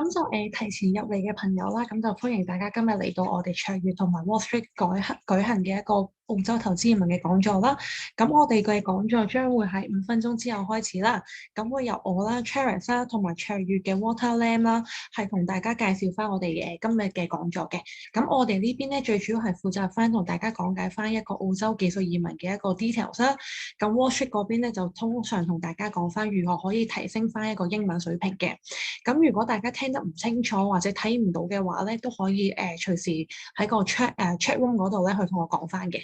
提前入嚟嘅朋友啦，咁就歡迎大家今日嚟到我哋卓越同埋 WallStreet 舉行嘅一個澳洲投資移民嘅講座啦。咁我哋嘅講座將會喺5分鐘之後開始啦。咁會由我啦、Charles 啦同埋卓越嘅 Water Lam 啦，係同大家介紹翻我哋今日嘅講座嘅。咁我哋呢邊咧最主要係負責翻同大家講解翻一個澳洲技術移民嘅一個 details 啦。咁 WallStreet 嗰邊咧就通常同大家講翻如何可以提升翻一個英文水平嘅。咁如果大家聽得唔清楚或者睇唔到嘅話咧，都可以隨時喺個 chat room 嗰度咧去同我講翻嘅。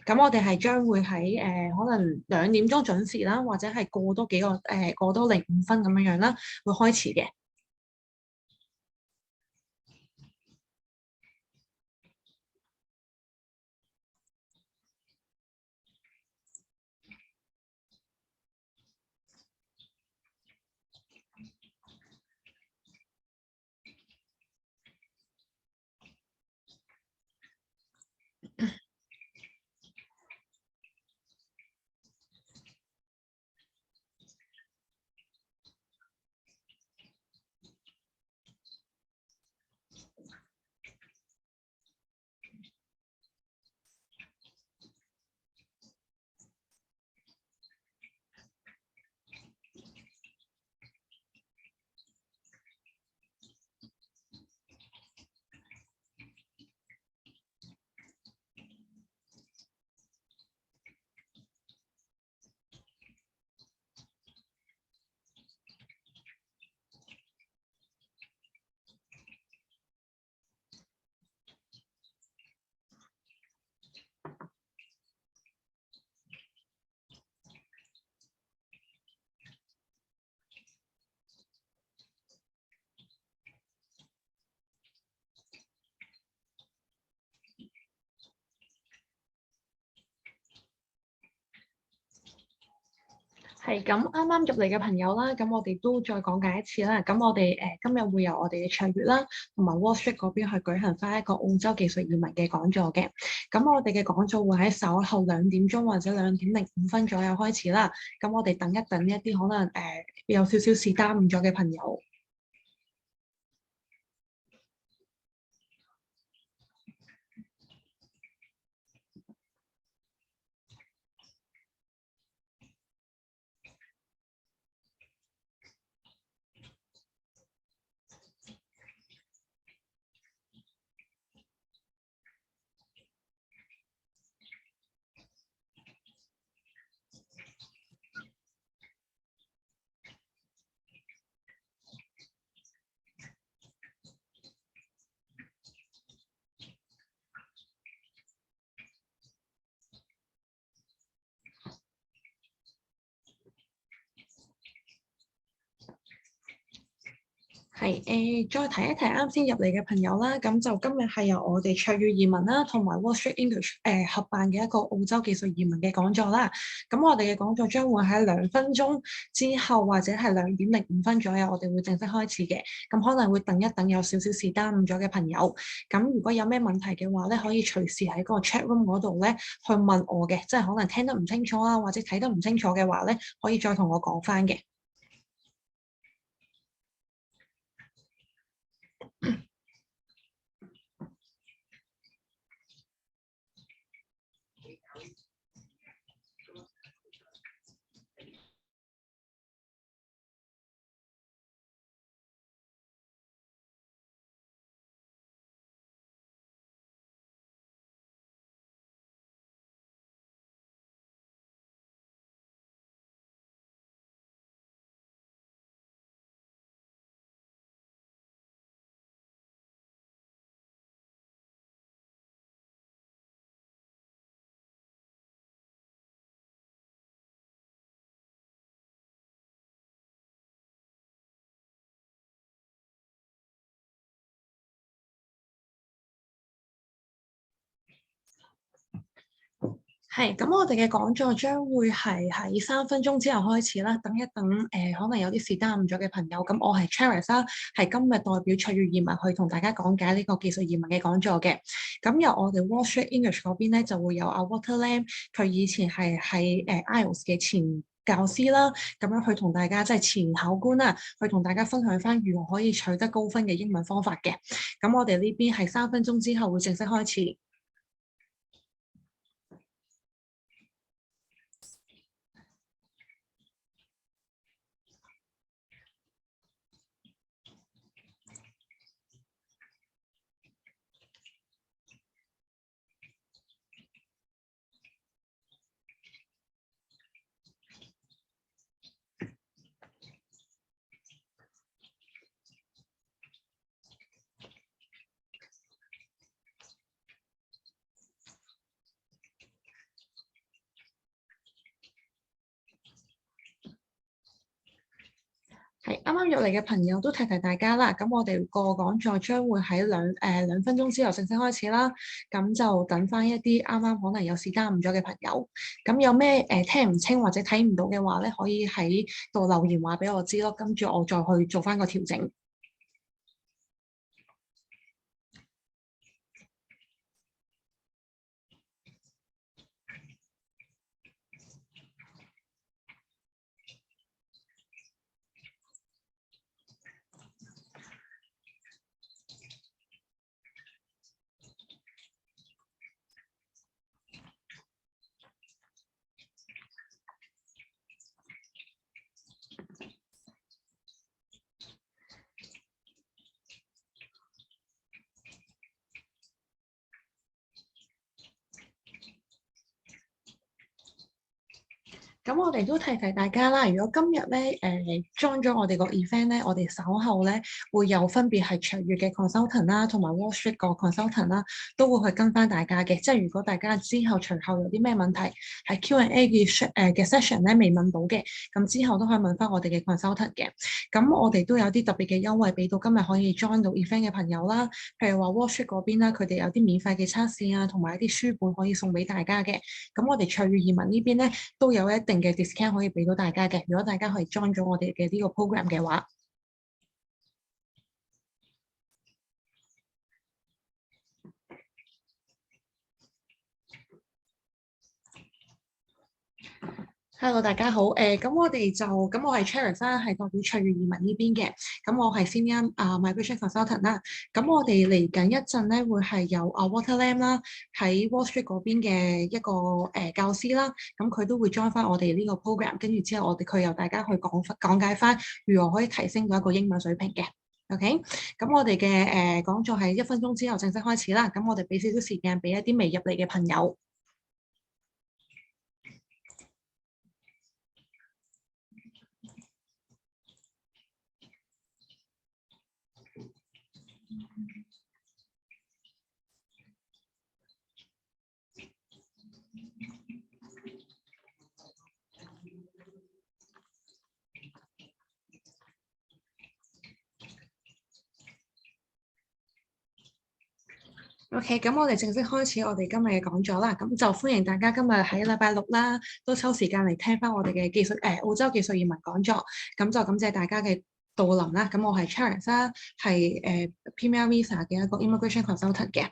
咁我哋係將會喺可能2點鐘準時啦，或者係過多05分咁樣啦，會開始嘅。係咁，啱啱入嚟嘅朋友啦，咁我哋都再講解一次啦。咁我哋今日會由我哋嘅卓越啦，同埋 WallStreet 嗰邊去舉行翻一個澳洲技術移民嘅講座嘅。咁我哋嘅講座會喺稍後2點鐘或者2點05分左右開始啦。咁我哋等一等一啲可能有少少事耽誤咗嘅朋友。係再提一提啱先入嚟嘅朋友啦，咁就今日係由我哋卓越移民啦，同埋 WallStreet English 合辦嘅一個澳洲技術移民嘅講座啦。咁我哋嘅講座將會喺2分鐘之後，或者係2點05分左右，我哋會正式開始嘅。咁可能會等一等有少少事耽誤咗嘅朋友。咁如果有咩問題嘅話咧，可以隨時喺個 chat room 嗰度咧去問我嘅，即係可能聽得唔清楚啊，或者睇得唔清楚嘅話咧，可以再同我講翻嘅。係，咁我哋嘅講座將會係喺3分鐘之後開始啦。等一等，可能有啲事耽誤咗嘅朋友，咁我係 Charles 啦，係今日代表卓越移民去同大家講解呢個技術移民嘅講座嘅。咁由我哋 WallStreet English 嗰邊咧，就會有阿 Water Lam，佢以前係喺IELTS 嘅前教師啦，咁樣去同大家即係前考官啦，去同大家分享翻如何可以取得高分嘅英文方法嘅。咁我哋呢邊係3分鐘之後會正式開始。係啱啱入嚟嘅朋友都提大家啦，咁我哋個講座將會喺兩分鐘之後正式開始啦，咁就等翻一啲啱啱可能有時間誤咗嘅朋友，咁有咩聽唔清或者睇唔到嘅話咧，可以喺度留言話俾我知咯，跟住我再去做翻個調整。咁我哋都提大家啦，如果今日咧join咗我哋個 event 咧，我哋稍後咧會有分別係卓越嘅 consultant 啦，同埋 WallStreet 個 consultant 啦，都會去跟翻大家嘅。即係如果大家之後隨後有啲咩問題係 Q&A 嘅 session 咧未問到嘅，咁之後都可以問翻我哋嘅 consultant 嘅。咁我哋都有啲特別嘅優惠俾到今日可以 join 到 event 嘅朋友啦。譬如話 WallStreet 嗰邊啦，佢哋有啲免費嘅測試啊，同埋一啲書本可以送俾大家嘅。咁我哋卓越移民呢邊咧都有一定嘅 discount 可以俾到大家嘅，如果大家可以 join 咗我哋嘅呢個 program 嘅話。Hello，大家好。咁我哋就我係 Charis 啦，係代表卓越移民呢邊嘅。咁我係 Senior Migration Consultant 啦。咁我哋嚟緊一陣咧，會係有Water Lam 啦，喺 WallStreet 嗰邊嘅一個教師啦。咁佢都會 join 翻我哋呢個 program，跟住之後佢由大家去講解翻如何可以提升到一個英文水平嘅。OK，咁我哋嘅講座係1分鐘之後正式開始啦。咁我哋俾少少時間俾一啲未入嚟嘅朋友。OK，咁我哋正式開始我哋今日嘅講座啦。咁就歡迎大家今日喺禮拜六啦，都抽時間嚟聽翻我哋嘅澳洲技術移民講座。咁就感謝大家嘅到臨啦。咁我係 Charis 啦，係Premiervisa 嘅一個 Immigration Consultant 嘅。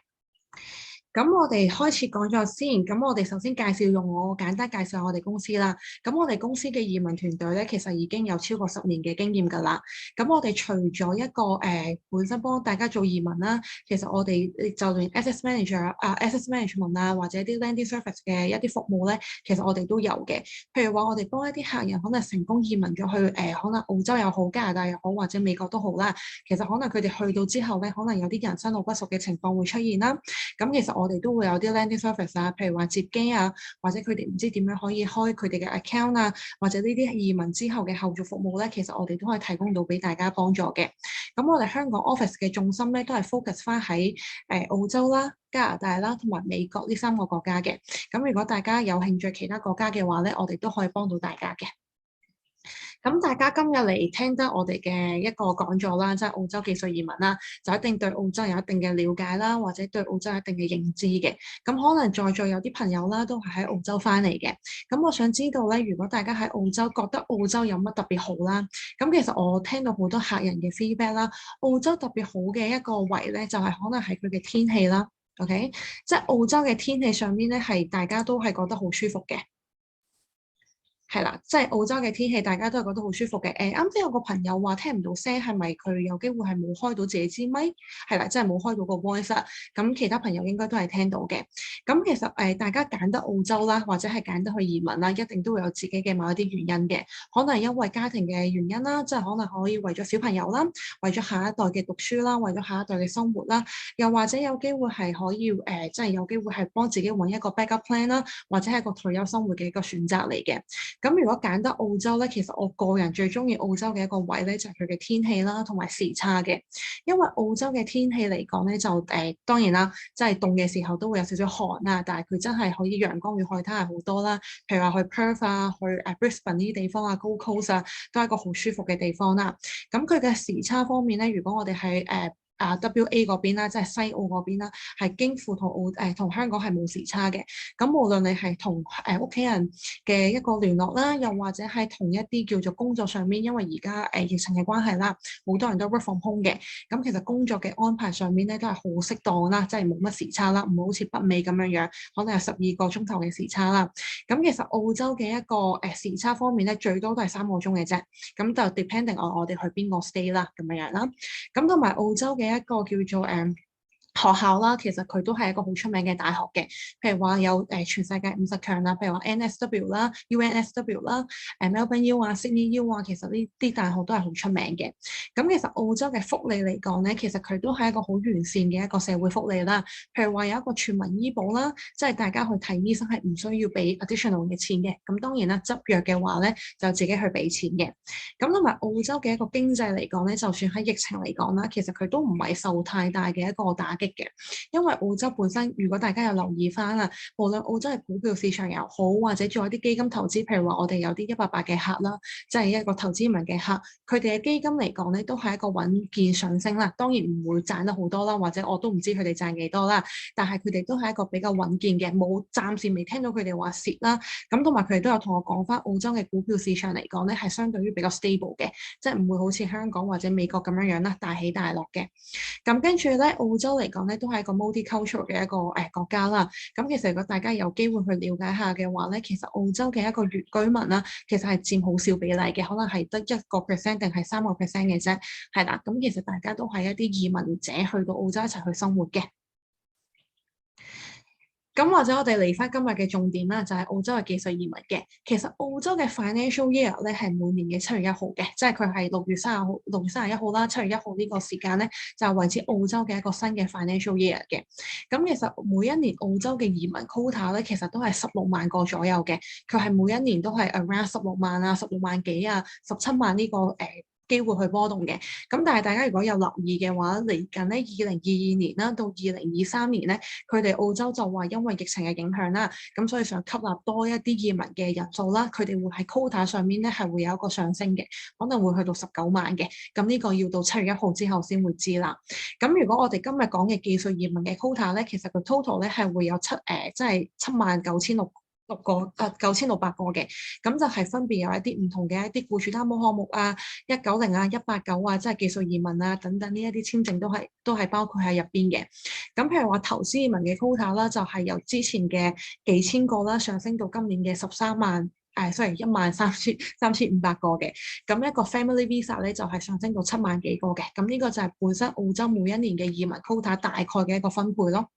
咁我哋開始講咗先，咁我哋首先用我簡單介紹下我哋公司啦。咁我哋公司嘅移民團隊咧，其實已經有超過10年嘅經驗㗎啦。咁我哋除咗一個本身幫大家做移民啦，其實我哋就連 Asset Management 啊，或者啲 Landing Service 嘅一啲服務咧，其實我哋都有嘅。譬如話我哋幫一啲客人可能成功移民咗去可能澳洲又好、加拿大又好，或者美國都好啦。其實可能佢哋去到之後咧，可能有啲人生路不熟嘅情況會出現啦。咁其實我哋都會有啲 landing service 啊，譬如話接機啊，或者佢哋唔知點樣可以開佢哋嘅 account 啊，或者呢啲移民之後嘅後續服務咧，其實我哋都可以提供到俾大家幫助嘅。咁我哋香港 office 嘅重心咧，都係 focus 翻喺澳洲啦、加拿大啦同埋美國呢3個國家嘅。咁如果大家有興趣其他國家嘅話咧，我哋都可以幫到大家嘅。咁大家今日嚟聽得我哋嘅一個講座啦，即係澳洲技術移民啦，就一定對澳洲有一定嘅了解啦，或者對澳洲有一定嘅認知嘅。咁可能在座有啲朋友啦，都係喺澳洲翻嚟嘅。咁我想知道咧，如果大家喺澳洲覺得澳洲有乜特別好啦，咁其實我聽到好多客人嘅 feedback 啦，澳洲特別好嘅一個位咧，就係可能係佢嘅天氣啦。OK，即係澳洲嘅天氣上面咧，係大家都係覺得好舒服嘅。係啦，即係澳洲嘅天氣，大家都係覺得好舒服嘅。啱先有個朋友話聽唔到聲，係咪佢有機會係冇開到自己支咪？係啦，即係冇開到個 voice 啦。咁其他朋友應該都係聽到嘅。咁其實大家揀得澳洲啦，或者係揀得去移民啦，一定都會有自己嘅某一啲原因嘅。可能係因為家庭嘅原因啦，即係可能可以為咗小朋友啦，為咗下一代嘅讀書啦，為咗下一代嘅生活啦，又或者有機會係可以即係有機會係幫自己揾一個 backup plan 啦，或者係一個退休生活嘅一個選擇嚟嘅。咁如果揀得澳洲咧，其實我個人最中意澳洲嘅一個位咧，就係佢嘅天氣啦，同埋時差嘅。因為澳洲嘅天氣嚟講咧，就當然啦，即係凍嘅時候都會有少少寒啊，但係佢真係可以陽光與海灘係好多啦。譬如話去 Perth 啊，去Brisbane 呢啲地方啊，Gold Coast 啊，都係一個好舒服嘅地方啦。咁佢嘅時差方面咧，如果我哋係WA 嗰邊啦，即係西澳嗰邊啦，係經乎同香港係冇時差嘅。咁無論你係同屋企人嘅一個聯絡啦，又或者係同一啲叫做工作上面，因為而家疫情嘅關係啦，好多人都 work from home 嘅。咁其實工作嘅安排上面咧都係好適當啦，即係冇乜時差啦，唔會好似北美咁樣樣，可能有12個鐘頭嘅時差啦。咁其實澳洲嘅一個時差方面咧，最多都係3個鐘嘅啫。咁就 depending on 我哋去邊個 stay 啦，咁樣樣啦。咁同埋澳洲嘅一個叫做學校啦，其實佢都係一個好出名嘅大學嘅，譬如話有全世界50強啦，譬如話 NSW 啦、UNSW 啦、Melbourne U 啊、Sydney U 啊，其實呢啲大學都係好出名嘅。咁其實澳洲嘅福利嚟講咧，其實佢都係一個好完善嘅一個社會福利啦。譬如話有一個全民醫保啦，即係大家去睇醫生係唔需要俾 additional 嘅錢嘅。咁當然啦，執藥嘅話咧就自己去俾錢嘅。咁同埋澳洲嘅一個經濟嚟講咧，就算喺疫情嚟講啦，其實佢都唔係受太大嘅一個打擊嘅，因為澳洲本身，如果大家有留意翻啊，無論澳洲嘅股票市場又好，或者做一啲基金投資，譬如話我哋有啲188嘅客啦，即係一個投資移民嘅客，佢哋嘅基金嚟講咧，都係一個穩健上升啦。當然唔會賺得好多啦，或者我都唔知佢哋賺幾多啦，但係佢哋都係一個比較穩健嘅，冇暫時未聽到佢哋話蝕啦。咁同埋佢哋都有同我講翻，澳洲嘅股票市場嚟講咧，係相對於比較 stable 嘅，即係唔會好似香港或者美國咁樣樣啦，大起大落嘅。咁跟住咧，澳洲嚟講咧，都係一個 multicultural 嘅一個國家啦。咁其實如果大家有機會去了解下嘅話咧，其實澳洲嘅一個原居民啦，其實係佔好少比例嘅，可能係得1% 定係3% 嘅啫。係啦，咁其實大家都係一啲移民者去到澳洲一齊去生活嘅。咁或者我哋嚟翻今日嘅重點啦，就係澳洲嘅技術移民嘅。其實澳洲嘅 financial year 咧係每年嘅7月1號嘅，即係佢係6月31號啦，7月1號呢個時間咧就係為之澳洲嘅一個新嘅 financial year 嘅。咁其實每一年澳洲嘅移民 quota 咧，其實都係16萬個左右嘅。佢係每一年都係 around 16萬啊、16萬幾啊、17萬呢個機會去波動嘅。咁但係大家如果有留意嘅話，嚟緊咧2022年啦到2023年咧，佢哋澳洲就話因為疫情嘅影響啦，咁所以想吸納多一啲移民嘅人數啦，佢哋會喺 quota 上面咧係會有一個上升嘅，可能會去到19萬嘅。咁呢個要到7月1號之後先會知啦。咁如果我哋今日講嘅技術移民嘅 quota 咧，其實個 total 咧係會有即係79,600個嘅，咁就係分別有一啲唔同嘅一啲僱主擔保項目啊、190啊、189啊，即係技術移民啊等等呢一啲簽證都係包括喺入邊嘅。咁譬如話投資移民嘅 quota 啦，就係由之前嘅幾千個啦，上升到今年嘅13萬。13500個嘅。咁一個 family visa 咧就係上升到7萬幾個嘅。咁呢個就係本身澳洲每一年嘅移民 quota 大概嘅一個分配咯。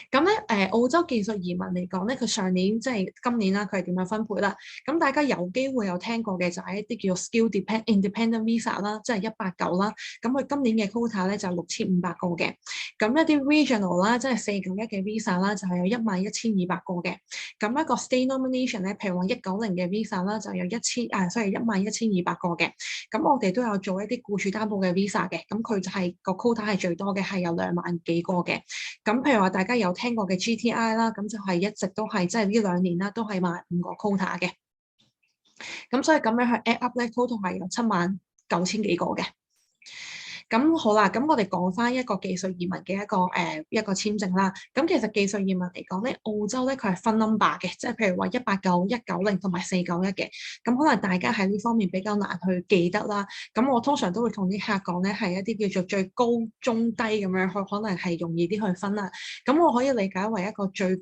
咁咧，澳洲技術移民嚟講咧，佢上年即係今年啦，佢係點樣分配啦？咁大家有機會有聽過嘅就係一啲叫做 skill independent visa 啦，即係189啦。咁佢今年嘅 quota 咧就係6500個嘅。咁一啲 regional 啦，即係491嘅 visa 啦，就係有11200個嘅。咁一個 state nomination 咧，譬如話190嘅 visa 啦，就有11200個嘅。咁我哋都有做一啲僱主擔保嘅 visa 嘅，咁佢就係個 quota 係最多嘅，係有2萬幾個嘅。咁譬如話大家有聽過嘅 GTI 啦，咁就係一直都係即係呢2年啦，都係賣5個 quota 嘅。咁所以咁樣去 add up 咧 ，total 係有79000幾個嘅。咁好啦，咁我哋講翻一個技術移民嘅一個簽證啦。咁其實技術移民嚟講咧，澳洲咧佢係分 number 嘅，即係譬如話189、190同埋491嘅。咁可能大家喺呢方面比較難去記得啦。咁我通常都會同啲客講咧，係一啲叫做最高、中、低咁樣，可能係容易啲去分啦。咁我可以理解為一個最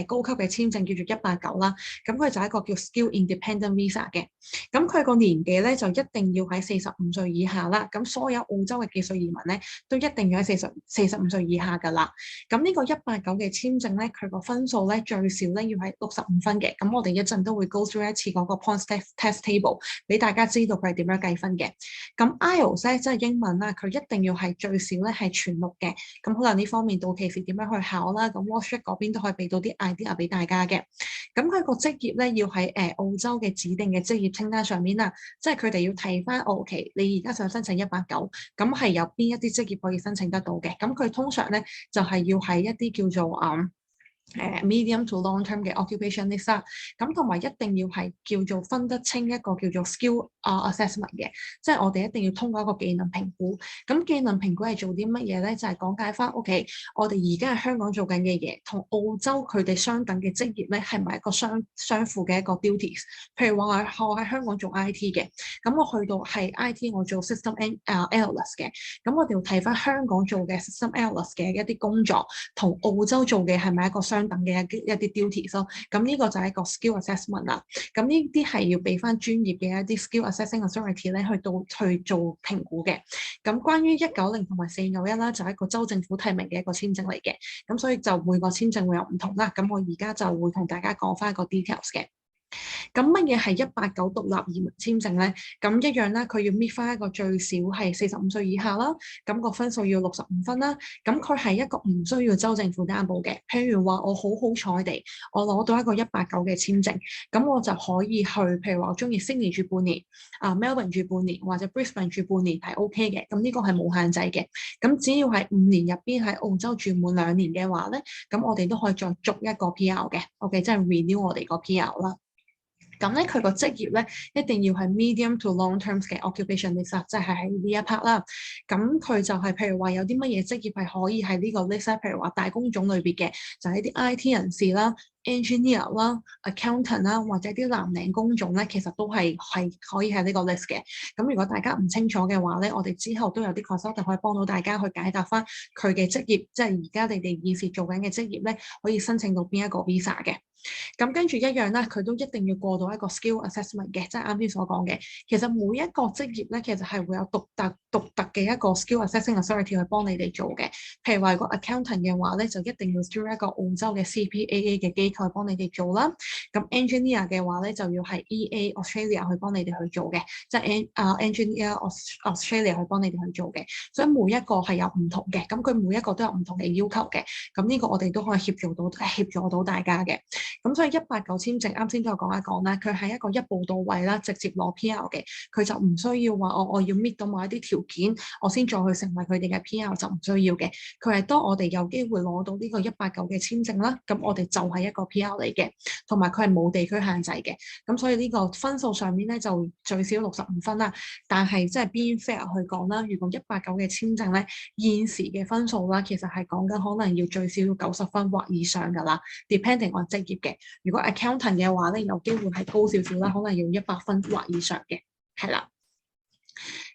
高級嘅簽證叫做189啦，咁佢就係一個叫 Skill Independent Visa 嘅，咁佢個年紀咧就一定要喺45歲以下啦，咁所有澳洲嘅技術移民咧都一定要喺45歲以下㗎啦。咁呢個189嘅簽證咧，佢個分數咧最少咧要係65分嘅，咁我哋一陣都會 go through 一次嗰個 points test table 俾大家知道佢係點樣計分嘅。咁 IELTS 咧即係英文啦，佢一定要係最少咧係全6嘅，咁可能呢方面到期時點樣去考啦，咁 WallStreet 嗰邊都可以俾到啲 idea 俾大家嘅。咁佢個職業咧要喺澳洲嘅指定嘅職業清單上面啦，即係佢哋要睇翻OK，你而家想申請189，咁係有邊一啲職業可以申請得到嘅？咁佢通常咧就係要喺一啲叫做medium to long term 嘅 occupation list 啦，咁同埋一定要係叫做分得清一個叫做 skill assessment 嘅，即係我哋一定要通過一個技能評估。咁技能評估係做啲乜嘢咧？就係講解翻 OK，我哋而家喺香港做緊嘅嘢，同澳洲佢哋相等嘅職業咧，係咪一個相符嘅一個 duties？ 譬如話我喺香港做 IT 嘅，咁我去到係 IT 我做 system analyst 嘅，咁我哋要睇翻香港做嘅 system analyst 嘅一啲工作，同澳洲做嘅係咪一個相等嘅一啲 duties 咯，咁呢個就係一個 skill assessment 啦。咁呢啲係要俾翻專業嘅一啲 skill assessing authority 咧去做評估嘅。咁關於190同埋491啦，就係一個州政府提名嘅一個簽證嚟嘅。咁所以就每個簽證會有唔同啦。咁我而家就會同大家講翻一個 details 嘅。咁乜嘢係189獨立移民簽證咧？咁一樣啦，佢要 meet 翻一個最少係45歲以下啦，咁個分數要65分啦。咁佢係一個唔需要州政府擔保嘅。譬如話我好彩地，我攞到一個189嘅簽證，咁我就可以去，譬如話我中意 Sydney 住半年，Melbourne 住半年，或者 Brisbane 住半年係 OK 嘅。咁呢個係冇限制嘅。咁只要係5年入邊喺澳洲住滿2年嘅話咧，咁我哋都可以再續一個 PR 嘅。OK， 即係 renew 我哋個 PR 啦。咁咧，佢個職業咧一定要係 medium to long terms 嘅 occupation list， 即係喺呢一 part 啦。咁佢就係譬如話有啲乜嘢職業係可以喺呢個 list， 譬如話大工種類別嘅，就係啲 IT 人士啦、engineer 啦、accountant 啦，或者啲藍領工種咧，其實都係可以喺呢個 list 嘅。咁如果大家唔清楚嘅話咧，我哋之後都有啲 consultant 可以幫到大家去解答翻佢嘅職業，即係而家你哋現時做緊嘅職業咧，可以申請到邊一個 visa 嘅。咁跟住一樣咧，佢都一定要過到一個 skill assessment 嘅，即係啱先所講嘅。其實每一個職業咧，其實係會有獨特嘅一個 skill assessing authority 去幫你哋做嘅。譬如話，如果 accountant 嘅話咧，就一定要 through 一個澳洲嘅 CPAA 嘅機構去幫你哋做啦。咁 engineer 嘅話咧，就要係 EA Australia 去幫你哋去做嘅，即係engineer Australia 去幫你哋去做嘅。所以每一個係有唔同嘅，咁佢每一個都有唔同嘅要求嘅。咁呢個我哋都可以協助到大家嘅。咁所以189簽證啱先都有講一講啦，佢係一個一步到位啦，直接攞 PR 嘅，佢就唔需要話我要 meet 到某一啲條件，我先再去成為佢哋嘅 PR， 就唔需要嘅。佢係當我哋有機會攞到呢個189嘅簽證啦，咁我哋就係一個 PR 嚟嘅，同埋佢係冇地區限制嘅。咁所以呢個分數上面咧就最少65分啦。但係即係 being fair 去講啦，如果189嘅簽證咧現時嘅分數啦，其實係講緊可能要最少要90分或以上㗎啦 ，depending on 職業嘅。如果 accountant 嘅話咧，有機會係高少少啦，可能要100分或以上嘅，係啦。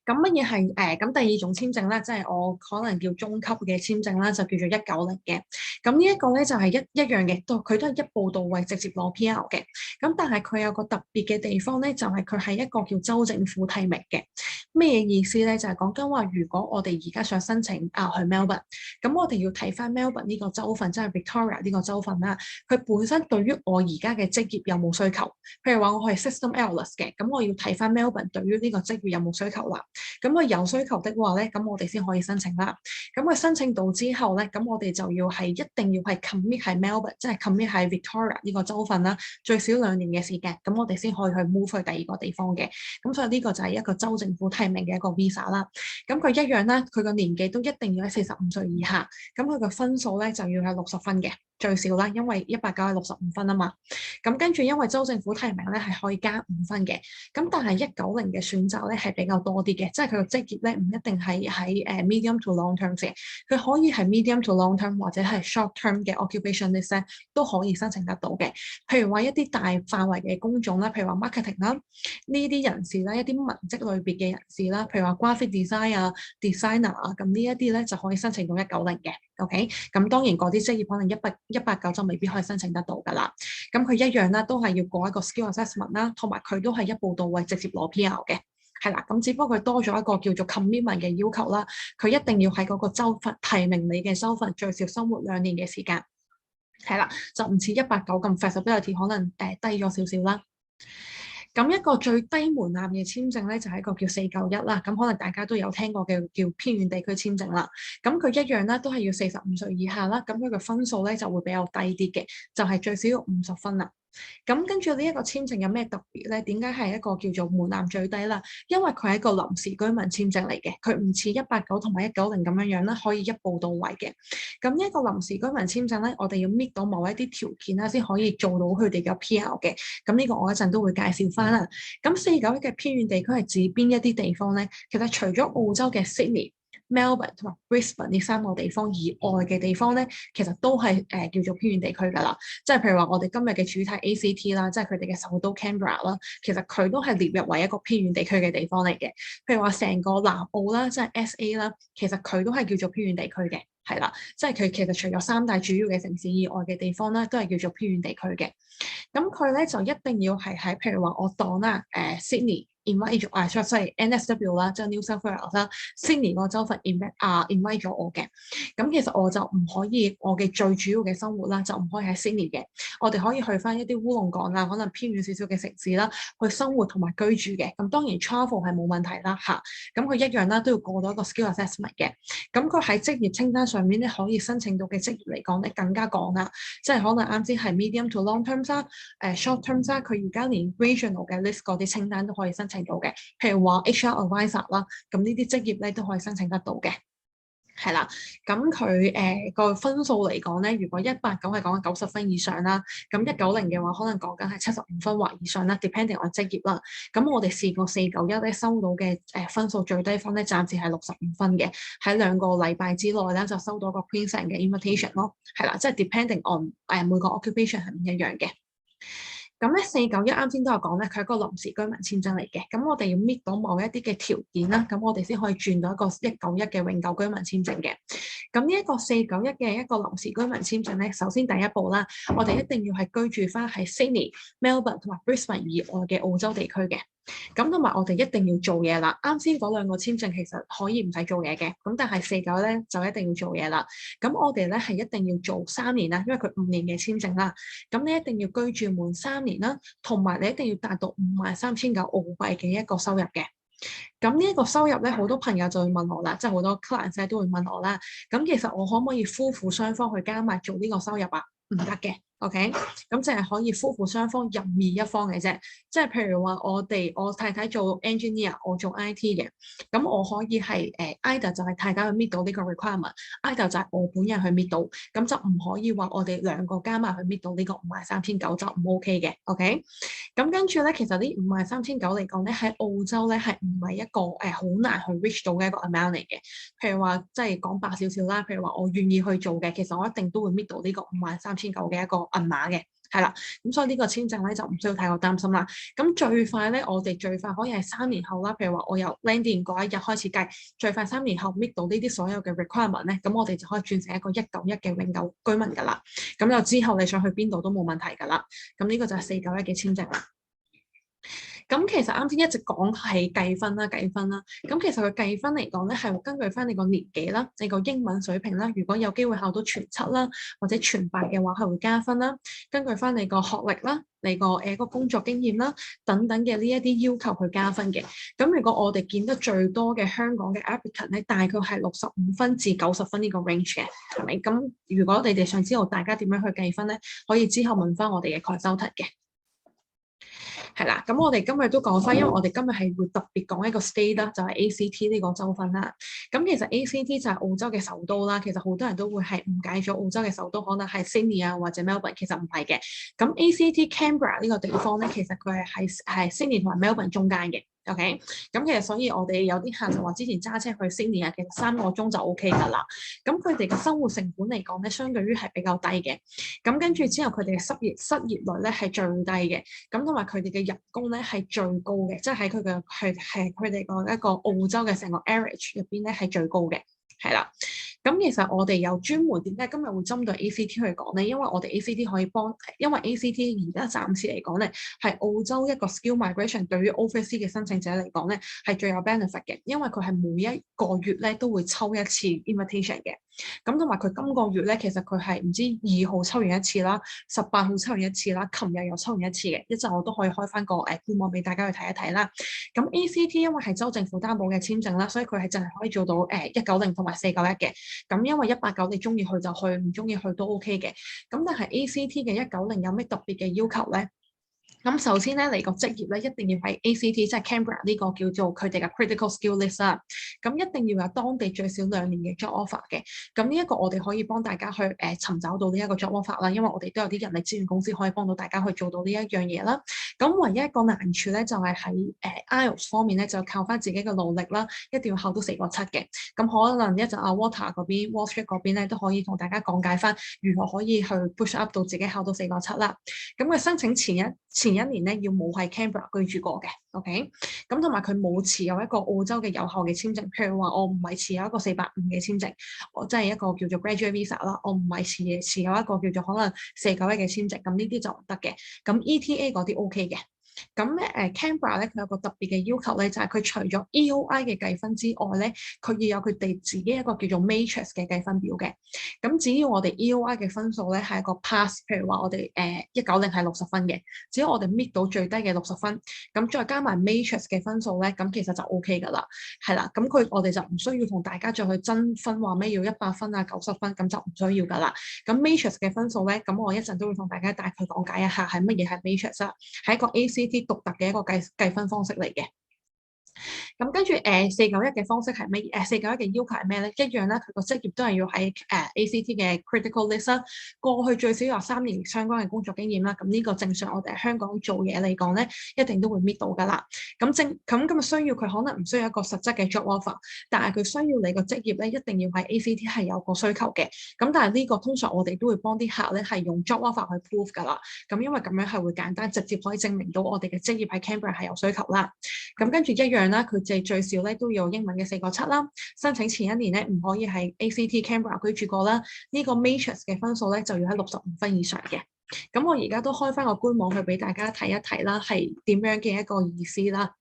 咁乜嘢係咁第二種簽證咧，即係我可能叫中級嘅簽證啦，就叫做190嘅。咁呢一個咧就係一樣嘅，佢都係一步到位，直接攞 PR 嘅。咁但係佢有個特別嘅地方咧，就係佢係一個叫州政府提名嘅。咩意思咧？就係講緊話，如果我哋而家想申請去 Melbourne，咁我哋要睇翻 Melbourne 呢個州份，即係 Victoria 呢個州份啦。佢本身對於我而家嘅職業有冇需求？譬如話我係 System Analyst 嘅，咁我要睇翻 Melbourne 對於呢個職業有冇需求啦。咁佢有需求的話咧，咁我哋先可以申請啦。咁佢申請到之後咧，咁我哋就要係一定要係 commit 喺 Melbourne， 即係 commit 喺 Victoria 呢個州份啦，最少2年嘅時間，咁我哋先可以去 move 去第二個地方嘅。咁所以呢個就係一個州政府提名嘅一個 visa 啦。咁佢一樣啦，佢個年紀都一定要喺45歲以下。咁佢個分數咧就要係60分嘅。最少啦，因為189係65分啊嘛。咁跟住因為州政府提名咧係可以加5分嘅。咁但係190嘅選擇咧係比較多啲嘅，即係佢個職業咧唔一定係喺medium to long term 嘅，佢可以係 medium to long term 或者係 short term 嘅 occupation list 咧都可以申請得到嘅。譬如話一啲大範圍嘅工種啦，譬如話 marketing 啦，呢啲人士啦，一啲文職類別嘅人士啦，譬如話 graphic design 啊、designer 啊，咁呢一啲咧就可以申請到190嘅。OK，咁當然嗰啲職業可能189就未必可以申請得到㗎啦。咁佢一樣啦，都係要過一個 skill assessment 啦，同埋佢都係一步到位直接攞 PR 嘅。係啦，咁只不過佢多咗一個叫做 commitment 嘅要求啦，佢一定要喺嗰個州份提名你嘅州份最少生活2年嘅時間，係啦，就唔似189咁 flexibility 可能低咗少少啦。咁一個最低門檻嘅簽證咧，就係一個叫491啦。咁可能大家都有聽過嘅叫偏遠地區簽證啦。咁佢一樣咧，都係要45歲以下啦。咁佢嘅分數咧就會比較低啲嘅，就係最少要50分啦。咁跟住呢一個簽證有咩特別咧？點解係一個叫做門檻最低啦？因為佢係一個臨時居民簽證嚟嘅，佢唔似189同埋190咁樣啦，可以一步到位嘅。咁呢一個臨時居民簽證咧，我哋要搣到某一啲條件啦，先可以做到佢哋嘅 PR 嘅。咁呢個我一陣都會介紹翻啦。咁491嘅偏遠地區係指邊一啲地方咧？其實除咗澳洲嘅 Sydney、Melbourne 同埋 Brisbane 呢3個地方以外嘅地方咧，其實都係叫做偏遠地區㗎啦。即係譬如話我哋今日嘅主題 ACT 啦，即係佢哋嘅首都 Canberra 啦，其實佢都係列入為一個偏遠地區嘅地方嚟嘅。譬如話成個南澳啦，即係 SA 啦，其實佢都係叫做偏遠地區嘅，係啦。即係佢其實除咗3大主要嘅城市以外嘅地方咧，都係叫做偏遠地區嘅。咁佢咧就一定要係喺譬如話我當啦Sydney。invite 咗即係 NSW 啦，即係 New South Wales 啦，Sydney 個州份 invite 咗我嘅。咁其實我就唔可以，我嘅最主要嘅生活啦，就唔可以喺 Sydney 嘅。我哋可以去翻一啲烏龍港啊，可能偏遠少少嘅城市啦，去生活同埋居住嘅。咁當然 travel 係冇問題啦嚇。咁佢一樣啦，都要過到一個 skill assessment 嘅。咁佢喺職業清單上面咧，可以申請到嘅職業嚟講咧，更加廣啦。即係可能啱先係 medium to long terms 啦，short terms 啦，佢而家連 regional 嘅 list 嗰啲清單都可以申請到嘅，譬如話 HR advisor 啦，咁呢啲職業咧都可以申請得到嘅，係啦。咁佢個分數嚟講咧，如果189係講緊90分以上啦，咁190嘅話可能講緊係75分或以上啦 ，depending on 職業啦。咁我哋試過491咧收到嘅分數最低分咧，暫時係65分嘅，喺2個禮拜之內咧就收到個 Queensland 嘅 invitation 咯，係啦，即係 depending on 每個 occupation 係唔一樣嘅。咁咧491啱先都有講咧，佢係一個臨時居民簽證嚟嘅。咁我哋要搣到某一啲嘅條件啦，咁我哋先可以轉到一個191嘅永久居民簽證嘅。咁呢一個491嘅一個臨時居民簽證咧，首先第一步啦，我哋一定要係居住翻喺 Sydney、Melbourne 同埋 Brisbane 以外嘅澳洲地區嘅。咁同埋我哋一定要做嘢啦。啱先嗰2個簽證其實可以唔使做嘢嘅，咁但係491咧就一定要做嘢啦。咁我哋咧係一定要做3年啦，因為佢5年嘅簽證啦。咁你一定要居住滿3年啦，同埋你一定要達到53,900澳幣嘅一個收入嘅。咁呢一個收入咧，好多朋友就會問我啦，即係好多 client 都會問我啦。咁其實我可唔可以夫婦雙方去加埋做呢個收入啊？唔得嘅。OK，咁淨係可以夫婦雙方任意一方嘅啫。即係譬如話我太太做 engineer， 我做 IT 嘅，咁我可以係either 就係太太去 meet 到呢個 requirement，either 就係我本人去 meet 到，咁就唔可以話我哋2個加埋去 meet 到呢個53,900就唔 OK 嘅。OK，咁跟住咧，其實呢53,900嚟講咧，喺澳洲咧係唔係一個好難去 reach 到嘅一個 amount 嚟嘅。譬如話即係講白少少啦，譬如話我願意去做嘅，其實我一定都會 meet 到呢個53,900嘅一個銀碼嘅，係啦，咁所以呢個簽證咧就唔需要太過擔心啦。咁最快咧，我哋最快可以係3年後啦。譬如話我由 landing 嗰一日開始計，最快3年後 meet 到呢啲所有嘅 requirement 咧，咁我哋就可以轉成一個191嘅永久居民㗎啦。咁就之後你想去邊度都冇問題㗎啦。咁呢個就係491嘅簽證啦。咁其實啱先一直講係計分啦。咁其實佢計分嚟講咧，係會根據翻你個年紀啦、你個英文水平啦。如果有機會考到全7啦，或者全8嘅話，係會加分啦。根據翻你個學歷啦、你個工作經驗啦等等嘅呢一啲要求去加分嘅。咁如果我哋見得最多嘅香港嘅 applicant 咧，大概係65分至90分呢個 range 嘅，係咪？咁如果你哋想知道大家點樣去計分咧，可以之後問翻我哋嘅 consultant 嘅。係啦，咁我哋今日都講翻，因為我哋今日係會特別講一個 state 啦，就係 ACT 呢個州份啦。咁其實 ACT 就係澳洲嘅首都啦。其實好多人都會係誤解咗澳洲嘅首都可能係 Sydney 啊或者 Melbourne， 其實唔係嘅。咁 ACT Canberra 呢個地方咧，其實佢係 Sydney 同埋 Melbourne 中間嘅。OK，咁其實所以我哋有啲客就話之前揸車去 Sydney 啊，其實3個鐘就 OK 㗎啦。咁佢哋嘅生活成本嚟講咧，相對於係比較低嘅。咁跟住之後佢哋嘅失業率咧係最低嘅。咁同埋佢哋嘅人工咧係最高嘅，即係喺佢哋個一個澳洲嘅成個 average 入邊咧係最高嘅。係啦。咁其實我哋有專門點解今日會針對 ACT 去講咧？因為我哋 ACT 可以幫，因為 ACT 而家暫時嚟講咧，係澳洲一個 skill migration 對於 overseas 嘅申請者嚟講咧，係最有 benefit 嘅，因為佢係每一個月咧都會抽一次 invitation 嘅。咁同埋佢今個月咧，其實佢係唔知2號抽完一次啦，18號抽完一次啦，琴日又抽完一次嘅。一陣我都可以開翻個官網俾大家去睇一睇啦。咁 ACT 因為係州政府擔保嘅簽證啦，所以佢係淨係可以做到190同埋491嘅。咁因為189你中意去就去，唔中意去都 OK 嘅。咁但係 ACT 嘅190有咩特別嘅要求咧？咁首先咧，你個職業咧一定要喺 ACT，即係 Canberra 呢個叫做佢哋嘅 critical skill list 啦。咁一定要有當地最少2年嘅 job offer 嘅。咁呢一個我哋可以幫大家去尋找到呢一個 job offer 啦，因為我哋都有啲人力資源公司可以幫到大家去做到呢一樣嘢啦。咁唯一一個難處咧就係喺IELTS 方面咧，就靠翻自己嘅努力啦，一定要考到4個7嘅。咁可能一陣阿 Water 嗰邊 WallStreet 嗰邊咧都可以同大家講解翻如何可以去 push up 到自己考到4個7啦。咁佢申請前一年咧要冇喺 Canberra 居住過嘅 ，OK？ 咁同埋佢冇持有一個澳洲嘅有效嘅簽證，譬如話我唔係持有一個485嘅簽證，我即係一個叫做 Graduate Visa 啦，我唔係持有一個叫做可能491嘅簽證，咁呢啲就唔得嘅。咁 ETA 嗰啲 OK 嘅。咁Canberra 咧佢有個特別嘅要求咧，就係佢除咗 EOI 嘅計分之外咧，佢要有佢哋自己一個叫做 matrix 嘅計分表嘅。咁只要我哋 EOI 嘅分數咧係一個 pass， 譬如話我哋190係60分嘅，只要我哋 meet 到最低嘅60分，咁再加埋 matrix 嘅分數咧，咁其實就 OK 噶啦，係啦。咁我哋就唔需要同大家再去爭分話咩要100分啊90分，咁就唔需要噶啦。咁 matrix 嘅分數咧，咁我一陣都會同大家大概講解一下係乜嘢係 matrix 啦，係一個 ACT 獨特嘅一個計分方式嚟嘅。咁跟住491嘅方式係咩？491嘅要求係咩咧？一樣啦，佢個職業都係要喺ACT 嘅 critical list 啦，過去最少有3年相關嘅工作經驗啦。咁呢個正常我哋喺香港做嘢嚟講咧，一定都會 meet 到噶啦。咁需要佢可能唔需要一個實質嘅 job offer， 但係佢需要你個職業咧一定要喺 ACT 係有個需求嘅。咁但係呢個通常我哋都會幫啲客咧係用 job offer 去 prove 噶啦。咁因為咁樣係會簡單直接可以證明到我哋嘅職業喺 Canberra 係有需求啦。咁跟住一樣啦，佢最少咧都要有英文嘅4個7啦。申請前一年咧唔可以喺 ACT Canberra 居住過啦。呢個 matrix 嘅分數咧就要喺65分以上嘅。咁我而家都開翻個官網去俾大家睇一睇啦，係點樣嘅一個意思啦。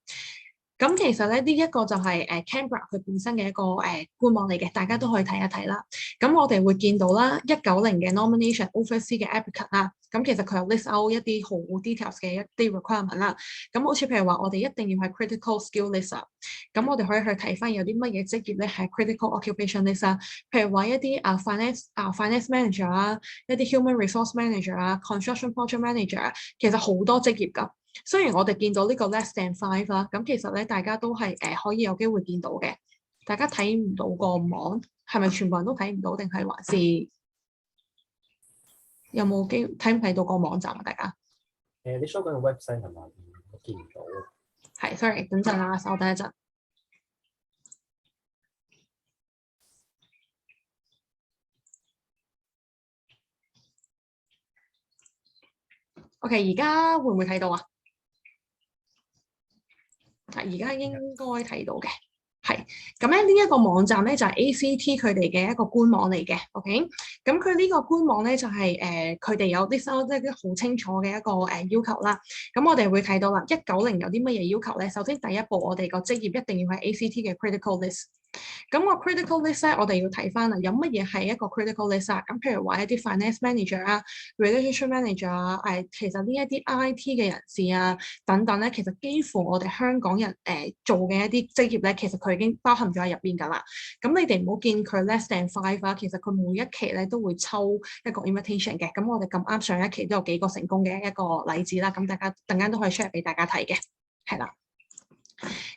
咁其實咧呢一個就係Canberra 佢本身嘅一個官網嚟嘅，大家都可以睇一睇啦。咁我哋會見到啦190嘅 nomination overseas 嘅 applicant 啦。咁其實佢有 list out 一啲好 details 嘅一啲 requirement 啦。咁好似譬如話我哋一定要係 critical skill list 啊。咁我哋可以去睇翻有啲乜嘢職業咧係 critical occupation list 啊。譬如話一啲finance manager 啊，一啲 human resource manager 啊 ，construction project manager 啊，其實好多職業㗎。雖然我哋見到呢個 less than 5啦，咁其實咧大家都係可以有機會見到嘅。大家睇唔到個網，係咪全部人都睇唔到，定係還是有冇機會睇唔睇到個網站啊？大家你 show 緊個 website 係咪？我見唔到。係 ，sorry， 等陣啦，稍等一陣。OK， 而家會唔會睇到啊？而家應該睇到嘅，係咁咧。呢一個網站咧就係 ACT 佢哋嘅一個官網嚟嘅 ，OK。咁佢呢個官網咧就係佢哋有啲即係啲好清楚嘅一個要求啦。咁我哋會睇到啦，190有啲乜嘢要求咧？首先第一步，我哋個職業一定要係 ACT 嘅 critical list。咁個 critical list 咧，我哋要睇翻啦，有乜嘢係一個 critical list 啊？咁譬如話一啲 finance manager 啊、relationship manager 啊，其實呢一啲 IT 嘅人士啊等等咧，其實幾乎我哋香港人做嘅一啲職業咧，其實佢已經包含咗喺入邊㗎啦。咁你哋唔好見佢 less than 5啊，其實佢每一期咧都會抽一個 invitation 嘅。咁我哋咁啱上一期都有幾個成功嘅一個例子啦，咁大家陣間都可以 share 俾大家睇嘅，係啦。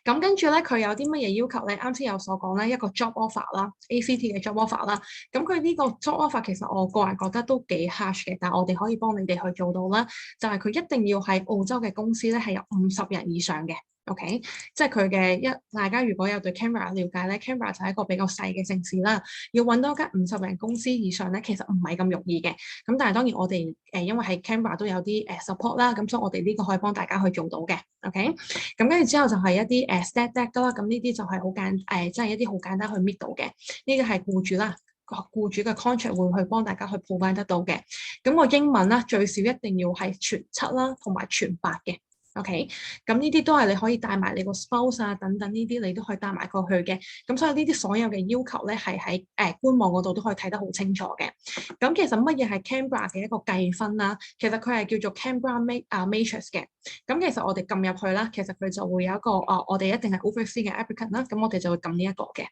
咁跟住咧，佢有啲乜嘢要求咧？啱先有所講咧，一個 job offer 啦 ，ACT 嘅 job offer 啦。咁佢呢個 job offer 其實我個人覺得都幾 harsh 嘅，但係我哋可以幫你哋去做到啦。就係佢一定要喺澳洲嘅公司咧係有50人以上嘅 OK，即係佢嘅大家如果有對 Canberra 了解咧 ，Canberra 就係一個比較細嘅城市啦。要揾到間50人公司以上咧，其實唔係咁容易嘅。咁但係當然我哋因為喺 Canberra 都有啲support 啦，咁所以我哋呢個可以幫大家去做到嘅。OK，咁跟住之後就係一啲stat deck 啦，咁呢啲就係好即係一啲好簡單去搣到嘅。呢個係僱主啦，僱主嘅 contract 會去幫大家去 provide 得到嘅。咁個英文啦，最少一定要係全7啦，同埋全8嘅。OK，咁呢啲都係你可以帶埋你個 spouse 啊等等呢啲，你都可以帶埋過去嘅。咁所以呢啲所有嘅要求咧，係喺官網嗰度都可以睇得好清楚嘅。咁其實乜嘢係 Canberra 嘅一個計分啦？其實佢係叫做 Canberra Matrix 嘅。咁其實我哋撳入去啦，其實佢就會有一個我哋一定係 overseas 嘅 applicant 啦。咁我哋就會撳呢一個嘅。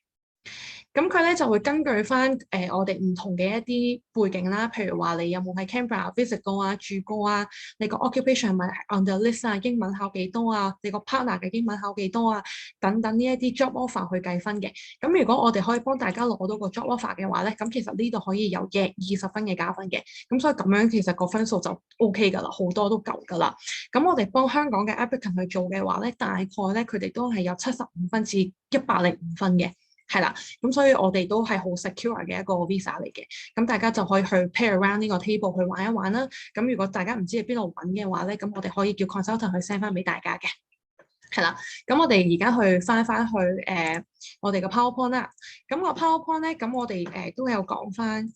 咁佢咧就會根據翻我哋唔同嘅一啲背景啦，譬如話你有冇喺 Canberra visit 過啊、住過啊，你個 occupation 係咪 on the list 啊，英文考幾多啊，你個 partner 嘅英文考幾多啊，等等呢一啲 job offer 去計分嘅。咁如果我哋可以幫大家攞到個 job offer 嘅話咧，咁其實呢度可以有20分嘅加分嘅。咁所以咁樣其實個分數就 OK 㗎啦，好多都夠㗎啦。咁我哋幫香港嘅 applicant 去做嘅話咧，大概咧佢哋都係有75分至105分嘅。係啦，咁所以我哋都係好 secure 嘅一個 visa 嚟嘅，咁大家就可以去 pair around 呢個 table 去玩一玩啦。咁如果大家唔知喺邊度揾嘅話咧，咁我哋可以叫 consultant 去 send 翻俾大家嘅。係啦，咁我哋而家去翻去我哋嘅 PowerPoint 啦。咁個 PowerPoint 咧，咁我哋都有講翻。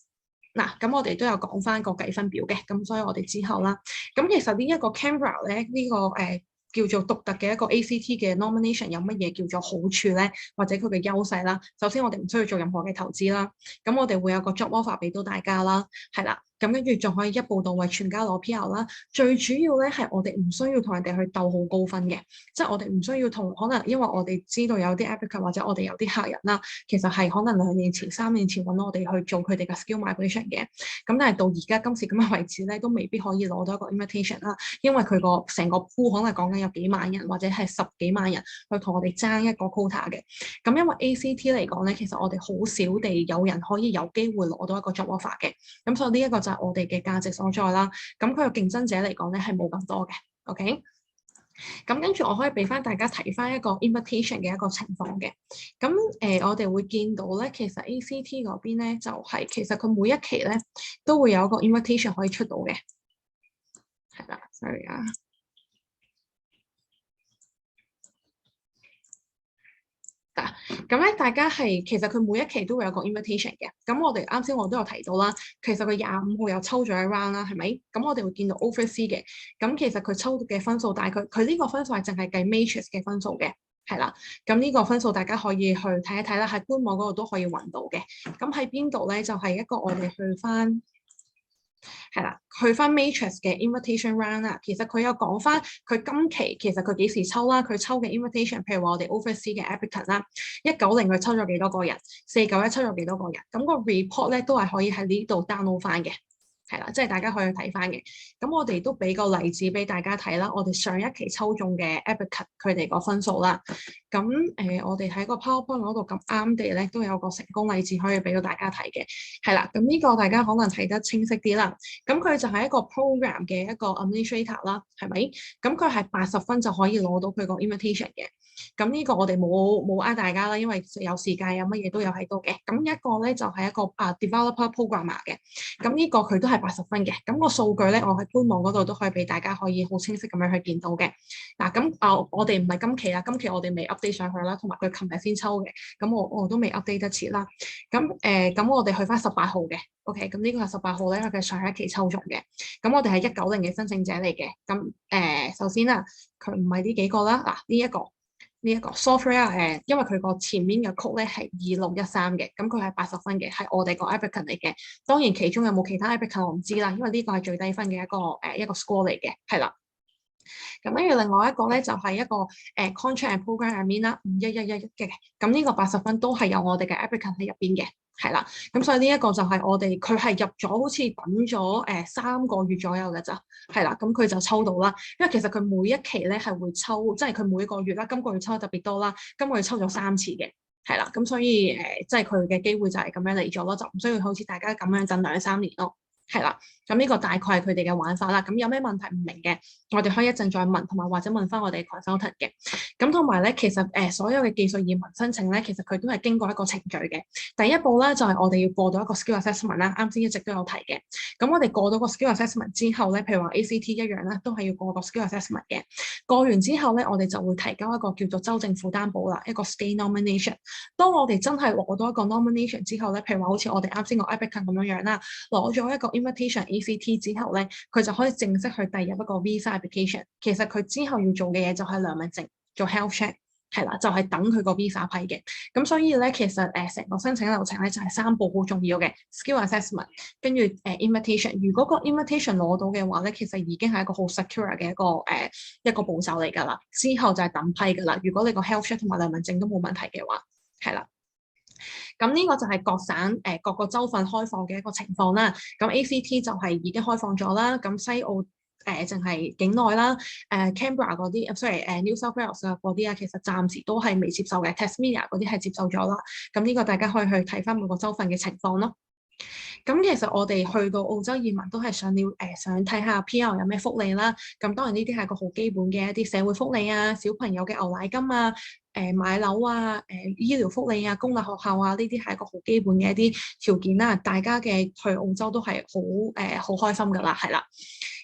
嗱，咁我哋都有講翻個計分表嘅，咁所以我哋之後啦，咁其實呢一個 Canberra 咧，呢個叫做獨特嘅一個 ACT 嘅 nomination 有乜嘢叫做好處咧，或者佢嘅優勢啦。首先我哋唔需要做任何嘅投資啦，咁我哋會有個 job offer 俾到大家啦，係啦。咁跟住仲可以一步到位全家攞 PR 啦。最主要咧係我哋唔需要同人哋去鬥好高分嘅，即係我哋唔需要同可能因為我哋知道有啲 applicant 或者我哋有啲客人啦，其實係可能2年前、3年前揾我哋去做佢哋嘅 skill migration 嘅。咁但係到而家今時咁嘅為止咧，都未必可以攞到一個 invitation 啦，因為佢個成個 pool 可能講緊有幾萬人或者係10幾萬人去同我哋爭一個 quota 嘅。咁因為 ACT 嚟講咧，其實我哋好少地有人可以有機會攞到一個 job offer 嘅。咁所以呢一個就係我哋嘅價值所在啦。咁佢嘅競爭者嚟講咧係冇咁多嘅。OK。咁跟住我可以俾翻大家睇翻一個 invitation 嘅一個情況嘅。咁我哋會見到咧，其實 ACT 嗰邊咧就係其實佢每一期咧都會有一個 invitation 可以出到嘅。係啦 ，sorry 啊。咁咧，大家係其實佢每一期都會有個 invitation 嘅。咁我哋啱先我都有提到啦，其實佢25號又抽咗一 round 啦，係咪？咁我哋會見到 overseas 嘅。咁其實佢抽嘅分數大概，佢呢個分數係淨係計 matrix 嘅分數嘅，係啦。咁呢個分數大家可以去睇一睇啦，喺官網嗰度都可以揾到嘅。咁喺邊度咧？就係一個我哋去翻。係啦，去翻 Matrix 嘅 invitation round 啦。其實佢有講翻佢今期其實佢幾時抽啦？佢抽嘅 invitation，譬如話我哋 overseas 嘅 applicant 啦，190佢抽咗幾多個人，491抽咗幾多個人。咁個 report 咧都係可以喺呢度 download 翻嘅。係啦，即係大家可以睇翻嘅。咁我哋都俾個例子俾大家睇啦。我哋上一期抽中嘅 applicant 佢哋個分數啦。咁我哋喺個 PowerPoint 嗰度咁啱地咧，都有個成功例子可以俾到大家睇嘅。係啦，咁呢個大家可能睇得清晰啲啦。咁佢就係一個 program 嘅一個 administrator 啦，係咪？咁佢係80分就可以攞到佢個 invitation 嘅。咁呢個我哋冇呃大家啦，因為有時間有乜嘢都有喺度嘅。咁一個咧就係一個developer programmer 嘅。咁呢個佢都係80分嘅。咁個數據咧，我喺官網嗰度都可以俾大家可以好清晰咁樣去見到嘅。嗱，咁我哋唔係今期啦，今期我哋未 update 上去啦，同埋佢琴日先抽嘅。咁我都未 update 得切啦。咁我哋去翻18號嘅。OK，咁呢個係18號咧，因為佢上一期抽中嘅。咁我哋係190嘅申請者嚟嘅。咁首先啦，佢唔係呢幾個啦。嗱，呢一個 software 因為佢個前面嘅 code 咧係2613嘅，咁佢係80分嘅，係我哋個 applicant 嚟嘅。當然其中有冇其他 applicant 我唔知啦，因為呢個係最低分嘅一個 score 嚟嘅，係啦。咁跟住另外一個咧就係一個contract and program admin 啦，51111嘅。咁呢個80分都係有我哋嘅 applicant 喺入邊嘅，係啦。咁所以呢一個就係我哋佢係入咗好似等咗3個月左右嘅咋，係啦。咁佢就抽到啦，因為其實佢每一期咧係會抽，即係佢每個月啦，今個月抽得特別多啦，今個月抽咗3次嘅，係啦。咁所以即係佢嘅機會就係咁樣嚟咗咯，就唔需要好似大家咁樣等2-3年咯。係啦，咁呢個大概係佢哋嘅玩法啦。咁有咩問題唔明嘅，我哋可以一陣再問，同埋或者問翻我哋 consultant 嘅。咁同埋咧，其實所有嘅技術移民申請咧，其實佢都係經過一個程序嘅。第一步咧就係我哋要過到一個 skill assessment 啦，啱先一直都有提嘅。咁我哋過到個 skill assessment 之後咧，譬如話 ACT 一樣啦，都係要過個 skill assessment 嘅。過完之後咧，我哋就會提交一個叫做州政府擔保啦，一個 state nomination。當我哋真係攞到一個 nomination 之後咧，譬如話好似我哋啱先個 applicant 咁樣樣啦，攞咗一個 invitation ACT 之後咧，佢就可以正式去遞入一個 visa application。其實佢之後要做嘅嘢就係良民證，做 health check， 係啦，就係等佢個 visa 批嘅。咁所以咧，其實成個申請流程咧就係3步好重要嘅 skill assessment， 跟住invitation。如果個 invitation 攞到嘅話咧，其實已經係一個好 secure 嘅一個步驟嚟㗎啦。之後就係等批㗎啦。如果你個 health check 同埋良民證都冇問題嘅話，係啦。咁呢個就係各省各個州份開放嘅一個情況啦。咁 ACT 就係已經開放咗啦。咁西澳淨係境內啦。Canberra 嗰啲，New South Wales 嗰啲啊，其實暫時都係未接受嘅。Tasmania 嗰啲係接受咗啦。咁呢個大家可以去睇翻每個州份嘅情況咯。咁其實我哋去到澳洲移民都係想睇下 PR 有咩福利啦。咁當然呢啲係個好基本嘅一啲社會福利啊，小朋友嘅牛奶金啊，買樓啊，醫療福利啊，公立學校啊，呢啲係一個好基本嘅一啲條件啦。大家嘅去澳洲都係好開心㗎啦，係啦。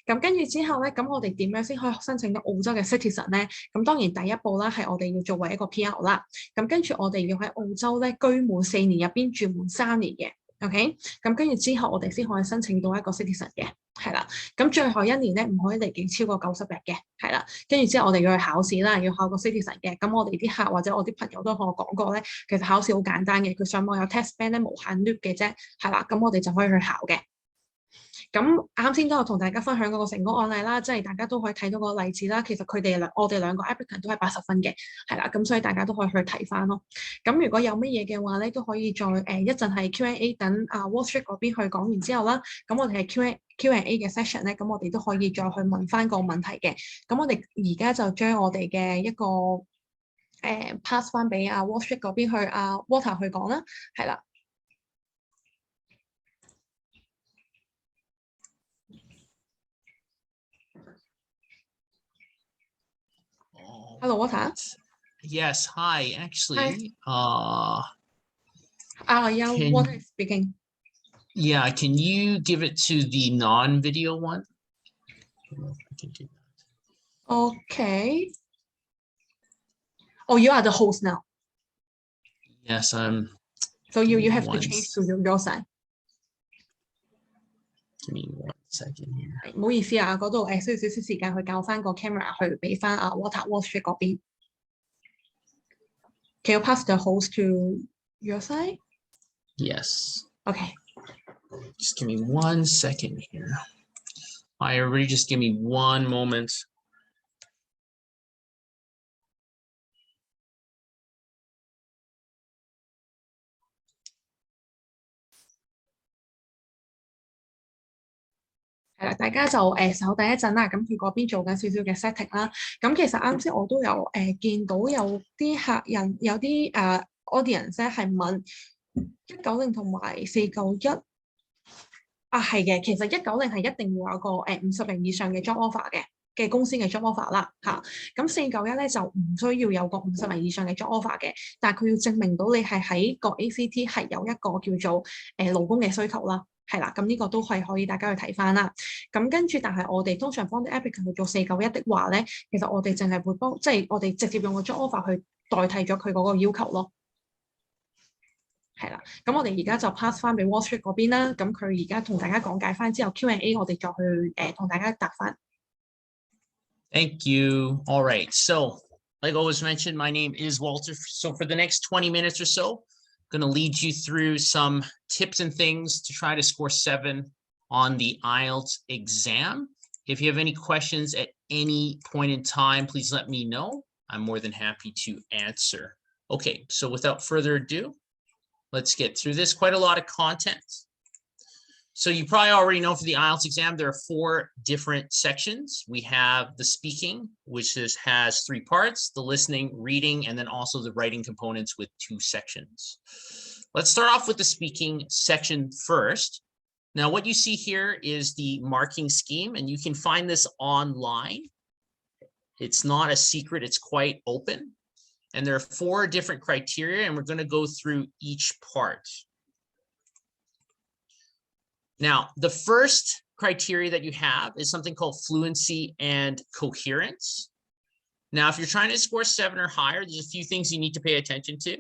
咁跟住之後咧，咁我哋點樣先可以申請到澳洲嘅 citizen 咧？咁當然第一步啦，係我哋要作為一個 PR 啦。咁跟住我哋要喺澳洲咧居滿4年入邊住滿3年嘅。OK， 咁跟住之後，我哋先可以申請到一個 citizen 嘅，係啦。咁最後1年咧，唔可以離境超過90日嘅，係啦。跟住之後，我哋要去考試啦，要考個 citizen 嘅。咁我哋啲客或者我啲朋友都同我講過咧，其實考試好簡單嘅，佢上網有 test band 咧，無限 loop 嘅啫，係啦。咁我哋就可以去考嘅。咁啱先都有同大家分享嗰個成功案例啦，即係大家都可以睇到個例子啦。其實我哋兩個 applicant 都係80分嘅，係啦。咁所以大家都可以去睇翻咯。咁如果有乜嘢嘅話咧，都可以再一陣係 Q&A 等WallStreet 嗰邊去講完之後啦。咁我哋係 Q&A 嘅 session 咧，咁我哋都可以再去問翻個問題嘅。咁我哋而家就將我哋嘅一個pass 翻俾WallStreet 嗰邊去Water 去講啦，係啦。Hello, Water. Yes, hi. Actually, yeah, Water is speaking. Yeah, can you give it to the non-video one? Okay. Oh, you are the host now. Yes, I'm. So you have to change to your side. Give me 1 second here. 唔好意思啊，嗰度需要少少時間去教翻個 camera 去俾翻WallStreet 嗰邊。Can you pass the host to your side? Yes. Okay. Just give me 1 second here. Hi, everybody, just give me 1 moment.係啦，大家就稍等一陣啦。咁佢嗰邊做緊少少嘅 setting 啦。咁其實啱先我都有見到有啲客人有啲audience 咧係問190同埋491係嘅。其實190係一定會有個50名以上嘅 job offer 嘅公司嘅 job offer 啦嚇。咁491咧就唔需要有個50名以上嘅 job offer 嘅，但係佢要證明到你係喺個 ACT 係有一個叫做勞工嘅需求啦。係啦，咁呢個都係可以大家去睇翻啦。咁跟住，但係我哋通常幫啲 applicant 去做491的話咧，其實我哋淨係會即係我哋直接用個 job offer 去代替咗佢嗰個要求咯。係啦，咁我哋而家就 pass 翻俾 WallStreet 嗰邊啦。咁佢而家同大家講解翻之後 Q&A， 我哋再去同大家答翻。Thank you. All right. So, like always mentioned, my name is Walter. So for the next 20 minutes or so, going to lead you through some tips and things to try to score 7 on the IELTS exam. If you have any questions at any point in time, please let me know. I'm more than happy to answer. Okay, so without further ado, let's get through this. Quite a lot of content. So you probably already know for the IELTS exam, there are 4 different sections. We have the speaking, which has 3 parts, the listening, reading, and then also the writing components with 2 sections. Let's start off with the speaking section first. Now, what you see here is the marking scheme, and you can find this online. It's not a secret, it's quite open. And there are 4 different criteria, and we're going to go through each part. Now, the first criteria that you have is something called fluency and coherence. Now, if you're trying to score 7 or higher, there's a few things you need to pay attention to.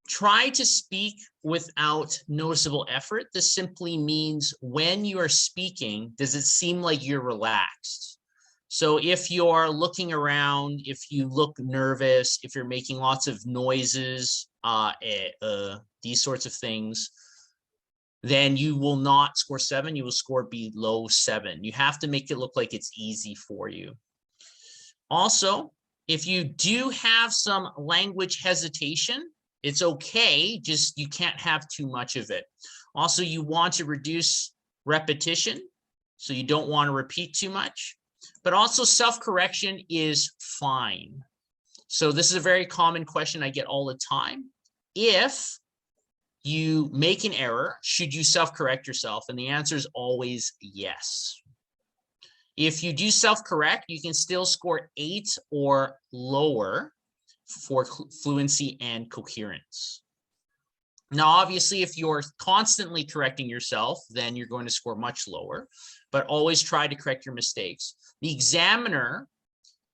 Try to speak without noticeable effort. This simply means when you are speaking, does it seem like you're relaxed? So if you're looking around, if you look nervous, if you're making lots of noises, these sorts of things, then you will not score 7, you will score below 7. You have to make it look like it's easy for you. Also, if you do have some language hesitation, it's okay, just you can't have too much of it. Also, you want to reduce repetition, so you don't want to repeat too much, but also self-correction is fine. So this is a very common question I get all the time. If you make an error, should you self-correct yourself? And the answer is always yes. If you do self-correct, you can still score 8 or lower for fluency and coherence. Now, obviously, if you're constantly correcting yourself, then you're going to score much lower, but always try to correct your mistakes. The examiner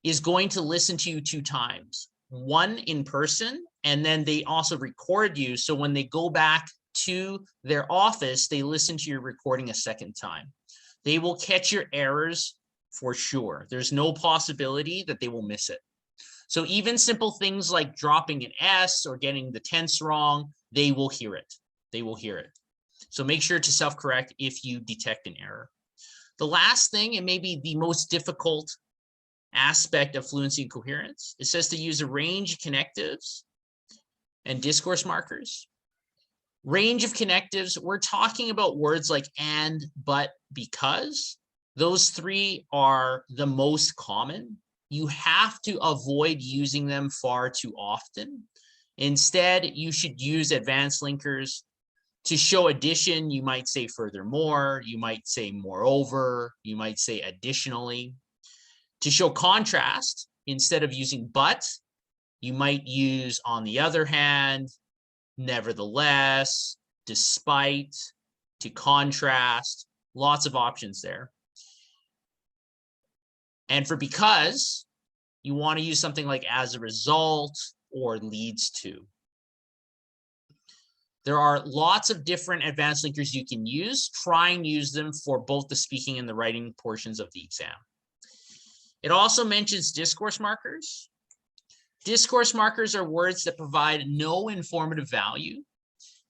is going to listen to you 2 times, one in person, and then they also record you. So when they go back to their office, they listen to your recording a second time. They will catch your errors for sure. There's no possibility that they will miss it. So even simple things like dropping an S or getting the tense wrong, they will hear it. They will hear it. So make sure to self-correct if you detect an error. The last thing, and maybe the most difficult aspect of fluency and coherence, it says to use a range of connectives and discourse markers. Range of connectives, we're talking about words like and, but, because. Those 3 are the most common. You have to avoid using them far too often. Instead, you should use advanced linkers. To show addition, you might say furthermore, you might say moreover, you might say additionally. To show contrast, instead of using but, you might use on the other hand, nevertheless, despite, to contrast, lots of options there. And for because, you want to use something like as a result or leads to. There are lots of different advanced linkers you can use. Try and use them for both the speaking and the writing portions of the exam. It also mentions discourse markers. Discourse markers are words that provide no informative value.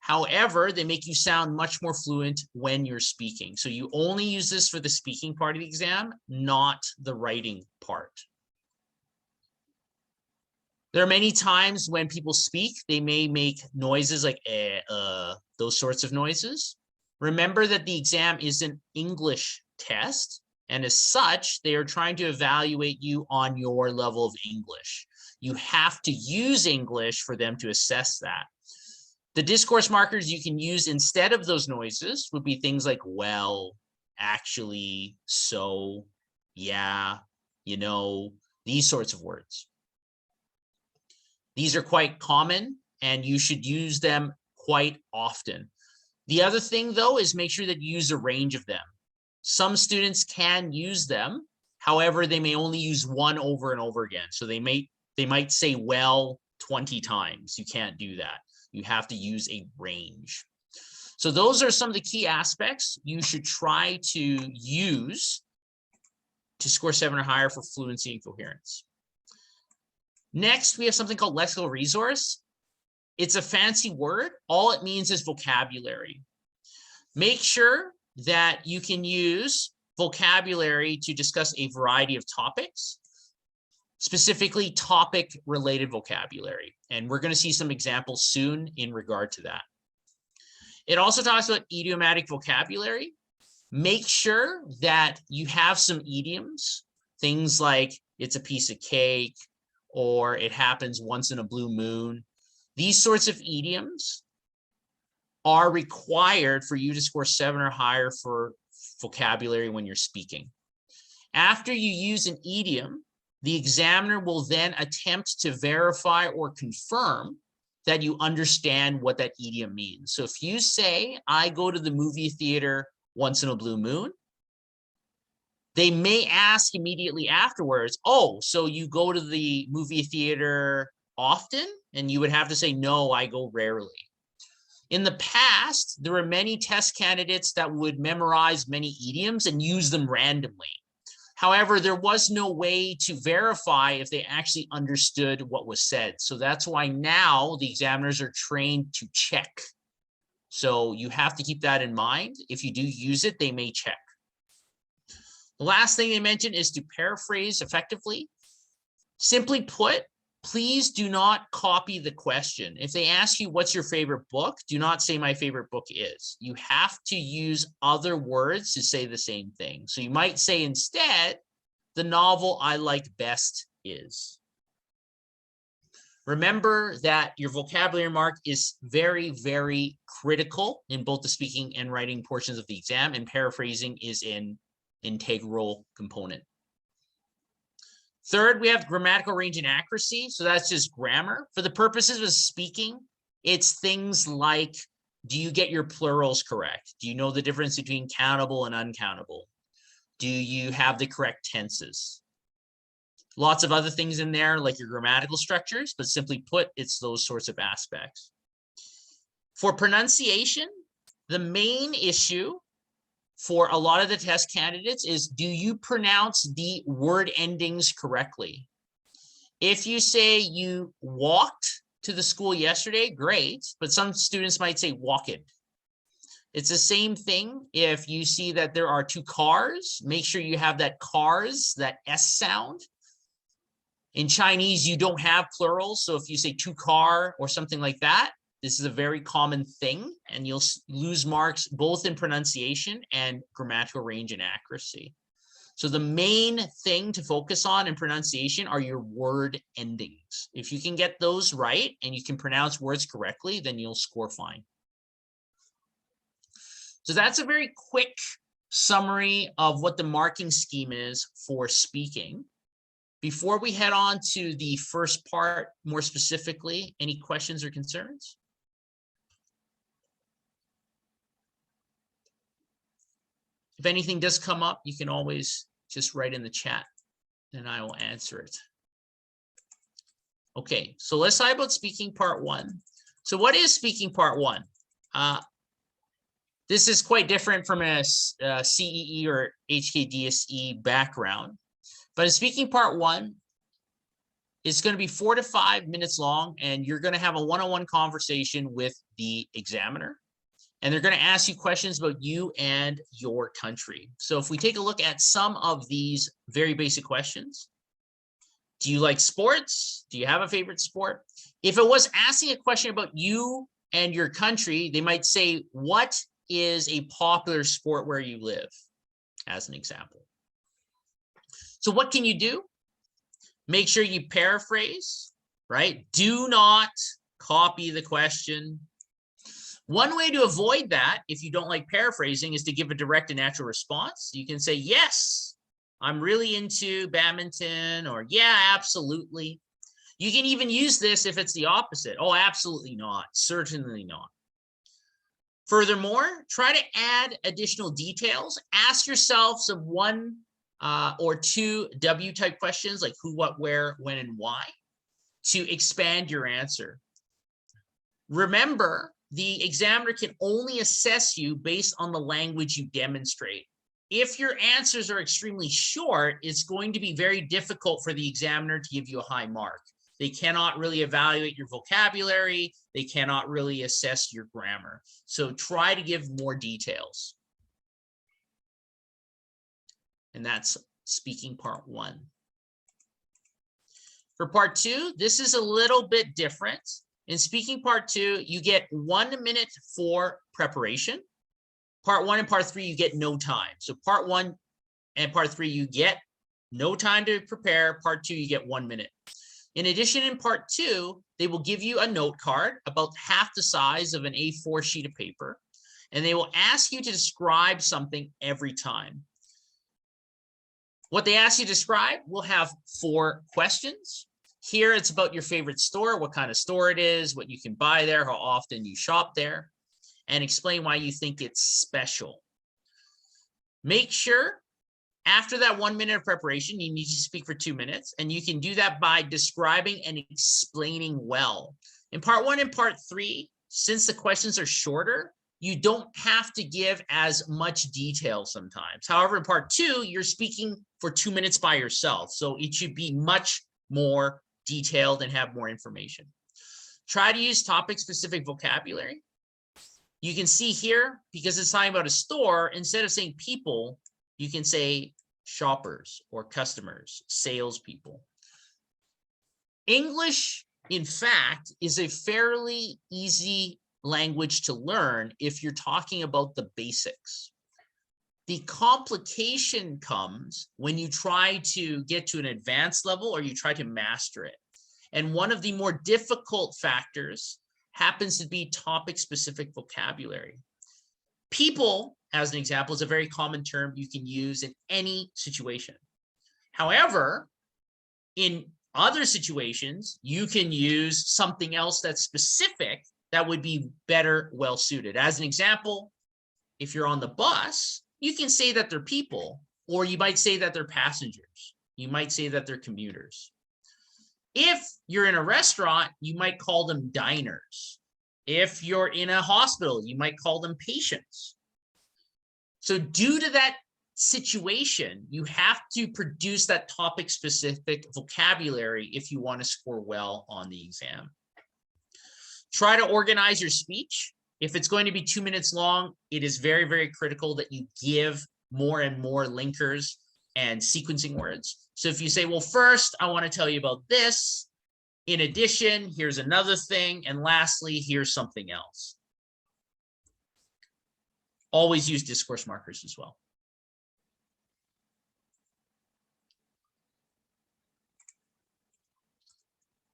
However, they make you sound much more fluent when you're speaking. So you only use this for the speaking part of the exam, not the writing part. There are many times when people speak, they may make noises like those sorts of noises. Remember that the exam is an English test, and as such, they are trying to evaluate you on your level of English. You have to use English for them to assess that. The discourse markers you can use instead of those noises would be things like well, actually, so, yeah, you know, these sorts of words. These are quite common and you should use them quite often. The other thing though is make sure that you use a range of them. Some students can use them. However, they may only use one over and over again. So they might say well 20 times. You can't do that. You have to use a range. So those are some of the key aspects you should try to use to score 7 or higher for fluency and coherence. Next, we have something called Lexical Resource. It's a fancy word. All it means is vocabulary. Make sure that you can use vocabulary to discuss a variety of topics, specifically topic-related vocabulary. And we're going to see some examples soon in regard to that. It also talks about idiomatic vocabulary. Make sure that you have some idioms, things like it's a piece of cake, or it happens once in a blue moon. These sorts of idioms are required for you to score 7 or higher for vocabulary when you're speaking. After you use an idiom, the examiner will then attempt to verify or confirm that you understand what that idiom means. So if you say, I go to the movie theater once in a blue moon, they may ask immediately afterwards, oh, so you go to the movie theater often? And you would have to say, no, I go rarely. In the past, there were many test candidates that would memorize many idioms and use them randomly. However, there was no way to verify if they actually understood what was said. So that's why now the examiners are trained to check. So you have to keep that in mind. If you do use it, they may check. The last thing they mentioned is to paraphrase effectively. Simply put, please do not copy the question. If they ask you, what's your favorite book? Do not say my favorite book is. You have to use other words to say the same thing. So you might say instead, the novel I like best is. Remember that your vocabulary mark is very, very critical in both the speaking and writing portions of the exam, and paraphrasing is an integral component. Third, we have grammatical range and accuracy. So that's just grammar. For the purposes of speaking, it's things like, do you get your plurals correct? Do you know the difference between countable and uncountable? Do you have the correct tenses? Lots of other things in there, like your grammatical structures, but simply put, it's those sorts of aspects. For pronunciation, the main issue for a lot of the test candidates is, do you pronounce the word endings correctly? If you say you walked to the school yesterday, great, but some students might say walked. It's the same thing if you see that there are 2 cars, make sure you have that cars, that S sound. In Chinese, you don't have plurals, so if you say 2 car or something like that, this is a very common thing, and you'll lose marks both in pronunciation and grammatical range and accuracy. So the main thing to focus on in pronunciation are your word endings. If you can get those right and you can pronounce words correctly, then you'll score fine. So that's a very quick summary of what the marking scheme is for speaking. Before we head on to the first part, more specifically, any questions or concerns? If anything does come up, you can always just write in the chat and I will answer it. Okay, so let's talk about speaking part 1. So what is speaking part 1? This is quite different from a CEE or HKDSE background. But in speaking part 1, it's going to be 4 to 5 minutes long, and you're going to have a one-on-one conversation with the examiner. And they're going to ask you questions about you and your country. So if we take a look at some of these very basic questions, do you like sports? Do you have a favorite sport? If it was asking a question about you and your country, they might say, what is a popular sport where you live, as an example. So what can you do? Make sure you paraphrase, right? Do not copy the question. One way to avoid that, if you don't like paraphrasing, is to give a direct and natural response. You can say, yes, I'm really into badminton, or yeah, absolutely. You can even use this if it's the opposite. Oh, absolutely not. Certainly not. Furthermore, try to add additional details. Ask yourself some 1 or 2 W-type questions like who, what, where, when, and why to expand your answer. Remember, the examiner can only assess you based on the language you demonstrate. If your answers are extremely short, it's going to be very difficult for the examiner to give you a high mark. They cannot really evaluate your vocabulary. They cannot really assess your grammar. So try to give more details. And that's speaking part 1. For part 2, this is a little bit different. In speaking part 2, you get 1 minute for preparation. Part 1 and part 3, you get no time. So part 1 and part 3, you get no time to prepare. Part 2, you get 1 minute. In addition, in part 2, they will give you a note card about half the size of an A4 sheet of paper, and they will ask you to describe something every time. What they ask you to describe will have 4 questions. Here, it's about your favorite store, what kind of store it is, what you can buy there, how often you shop there, and explain why you think it's special. Make sure after that 1 minute of preparation, you need to speak for 2 minutes, and you can do that by describing and explaining well. In part 1 and part 3, since the questions are shorter, you don't have to give as much detail sometimes. However, in part 2, you're speaking for 2 minutes by yourself, so it should be much more detailed and have more information. Try to use topic-specific vocabulary. You can see here, because it's talking about a store, instead of saying people, you can say shoppers or customers, salespeople. English, in fact, is a fairly easy language to learn if you're talking about the basics. The complication comes when you try to get to an advanced level or you try to master it. And one of the more difficult factors happens to be topic-specific vocabulary. People, as an example, is a very common term you can use in any situation. However, in other situations, you can use something else that's specific that would be better well suited. As an example, if you're on the bus, you can say that they're people, or you might say that they're passengers. You might say that they're commuters. If you're in a restaurant, you might call them diners. If you're in a hospital, you might call them patients. So due to that situation, you have to produce that topic-specific vocabulary if you want to score well on the exam. Try to organize your speech. If it's going to be 2 minutes long, it is very, very critical that you give more and more linkers and sequencing words. So if you say, well, first, I want to tell you about this. In addition, here's another thing. And lastly, here's something else. Always use discourse markers as well.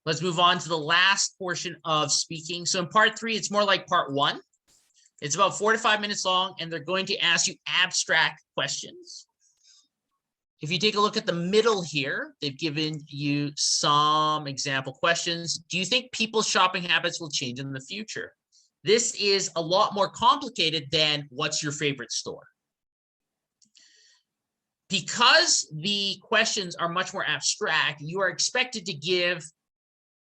Let's move on to the last portion of speaking. So in part 3, it's more like part 1. It's about 4 to 5 minutes long, and they're going to ask you abstract questions. If you take a look at the middle here, they've given you some example questions. Do you think people's shopping habits will change in the future? This is a lot more complicated than what's your favorite store. Because the questions are much more abstract, you are expected to give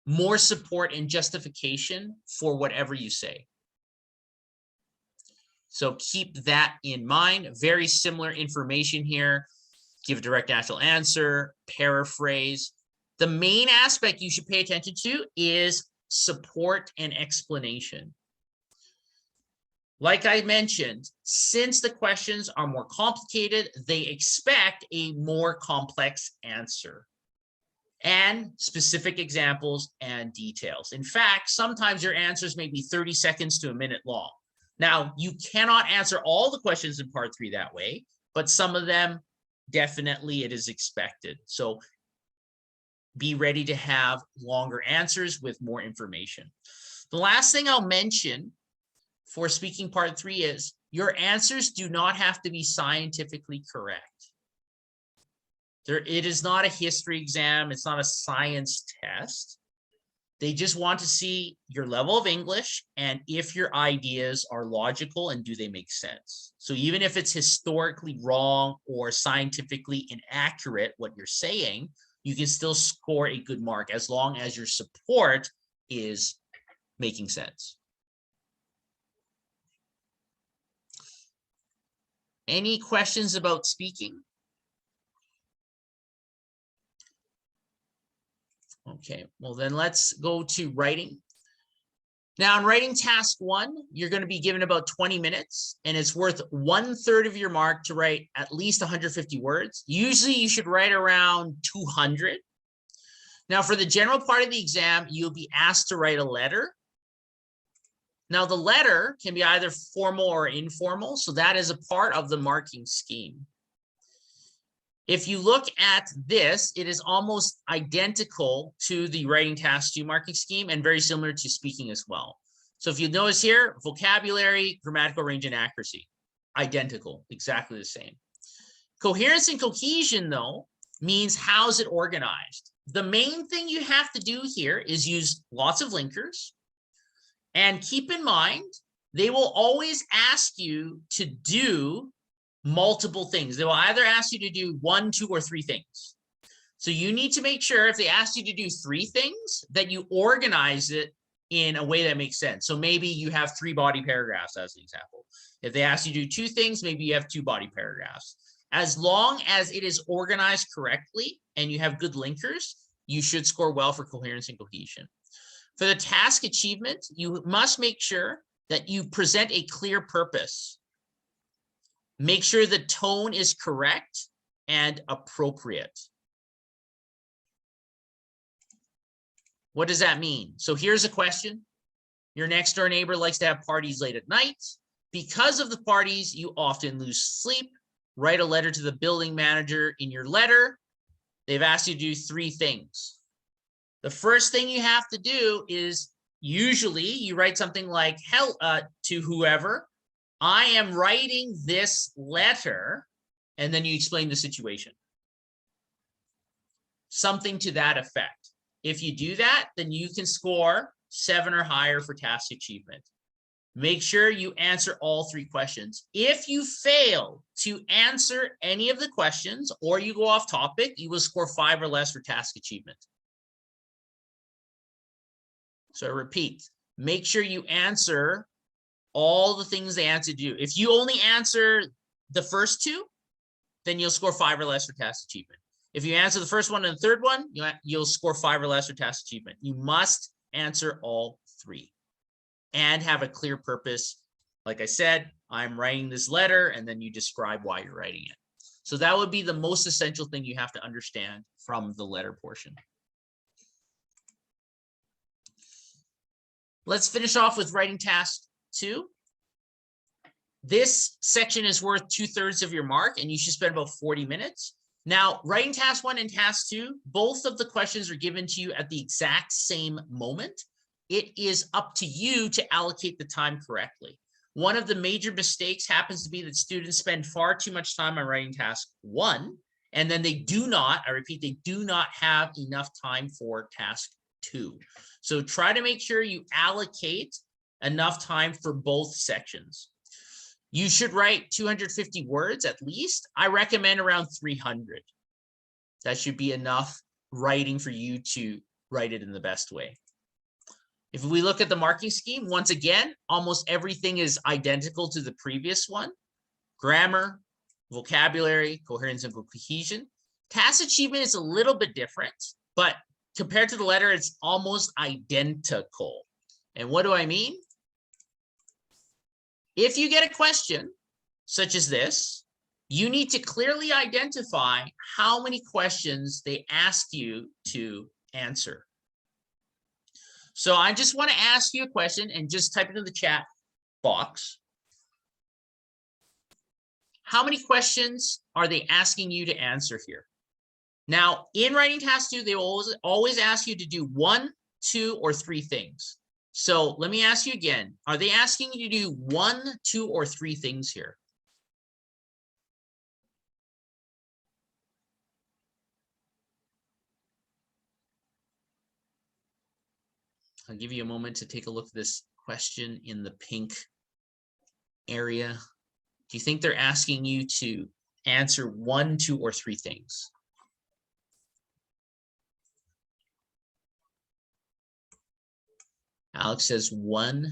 more support and justification for whatever you say. So keep that in mind. Very similar information here. Give a direct actual answer, paraphrase. The main aspect you should pay attention to is support and explanation. Like I mentioned, since the questions are more complicated, they expect a more complex answer and specific examples and details. In fact, sometimes your answers may be 30 seconds to a minute long. Now, you cannot answer all the questions in part 3 that way, but some of them definitely it is expected. So be ready to have longer answers with more information. The last thing I'll mention for speaking part 3 is your answers do not have to be scientifically correct. It is not a history exam. It's not a science test. They just want to see your level of English and if your ideas are logical and do they make sense. So even if it's historically wrong or scientifically inaccurate what you're saying, you can still score a good mark as long as your support is making sense. Any questions about speaking? Okay, well then let's go to writing. Now in writing task 1, you're going to be given about 20 minutes and it's worth 1/3 of your mark to write at least 150 words. Usually you should write around 200. Now for the general part of the exam, you'll be asked to write a letter. Now the letter can be either formal or informal, so that is a part of the marking scheme. If you look at this, it is almost identical to the writing task 2 marking scheme and very similar to speaking as well. So if you notice here, vocabulary, grammatical range, and accuracy, identical, exactly the same. Coherence and cohesion, though, means how's it organized. The main thing you have to do here is use lots of linkers. And keep in mind, they will always ask you to do multiple things. They will either ask you to do 1, 2, or 3 things. So you need to make sure if they ask you to do 3 things, that you organize it in a way that makes sense. So maybe you have 3 body paragraphs as an example. If they ask you to do 2 things, maybe you have 2 body paragraphs. As long as it is organized correctly and you have good linkers, you should score well for coherence and cohesion. For the task achievement, you must make sure that you present a clear purpose. Make sure the tone is correct and appropriate. What does that mean? So here's a question. Your next door neighbor likes to have parties late at night. Because of the parties, you often lose sleep. Write a letter to the building manager. In your letter, they've asked you to do 3 things. The first thing you have to do is usually you write something like, "Hell, to whoever, I am writing this letter," and then you explain the situation. Something to that effect. If you do that, then you can score 7 or higher for task achievement. Make sure you answer all 3 questions. If you fail to answer any of the questions or you go off topic, you will score 5 or less for task achievement. So I repeat, make sure you answer all the things they answer to do. If you only answer the first 2, then you'll score 5 or less for task achievement. If you answer the first one and the third one, you'll score 5 or less for task achievement. You must answer all 3 and have a clear purpose. Like I said, I'm writing this letter, and then you describe why you're writing it. So that would be the most essential thing you have to understand from the letter portion. Let's finish off with writing task 2. This section is worth 2/3 of your mark, and you should spend about 40 minutes. Now, writing task 1 and task 2, both of the questions are given to you at the exact same moment. It is up to you to allocate the time correctly. One of the major mistakes happens to be that students spend far too much time on writing task 1, and then they do not, I repeat, they do not have enough time for task 2. So try to make sure you allocate enough time for both sections. You should write 250 words at least. I recommend around 300. That should be enough writing for you to write it in the best way. If we look at the marking scheme, once again, almost everything is identical to the previous one. Grammar, vocabulary, coherence, and cohesion. Task achievement is a little bit different, but compared to the letter, it's almost identical. And what do I mean? If you get a question such as this, you need to clearly identify how many questions they asked you to answer. So I just want to ask you a question and just type it in the chat box. How many questions are they asking you to answer here? Now, in writing task 2, they always ask you to do 1, 2, or 3 things. So let me ask you again, are they asking you to do 1, 2, or 3 things here? I'll give you a moment to take a look at this question in the pink area. Do you think they're asking you to answer 1, 2, or 3 things? Alex says 1.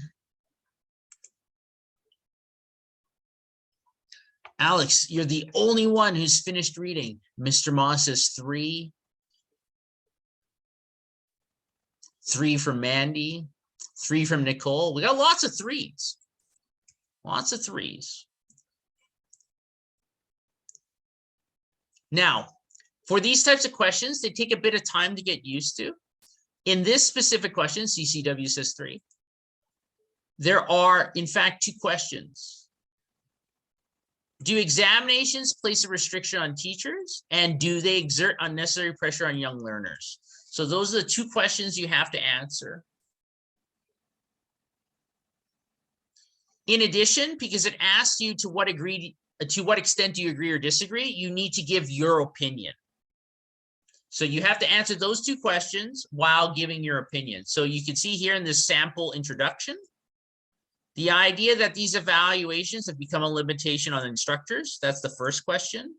Alex, you're the only one who's finished reading. Mr. Moss says 3. 3 from Mandy. 3 from Nicole. We got lots of 3s. Lots of 3s. Now, for these types of questions, they take a bit of time to get used to. In this specific question, CCW says 3. There are, in fact, 2 questions. Do examinations place a restriction on teachers, and do they exert unnecessary pressure on young learners? So those are the two questions you have to answer. In addition, because it asks you to what extent do you agree or disagree, you need to give your opinion. So you have to answer those two questions while giving your opinion. So you can see here in this sample introduction, the idea that these evaluations have become a limitation on instructors, that's the first question,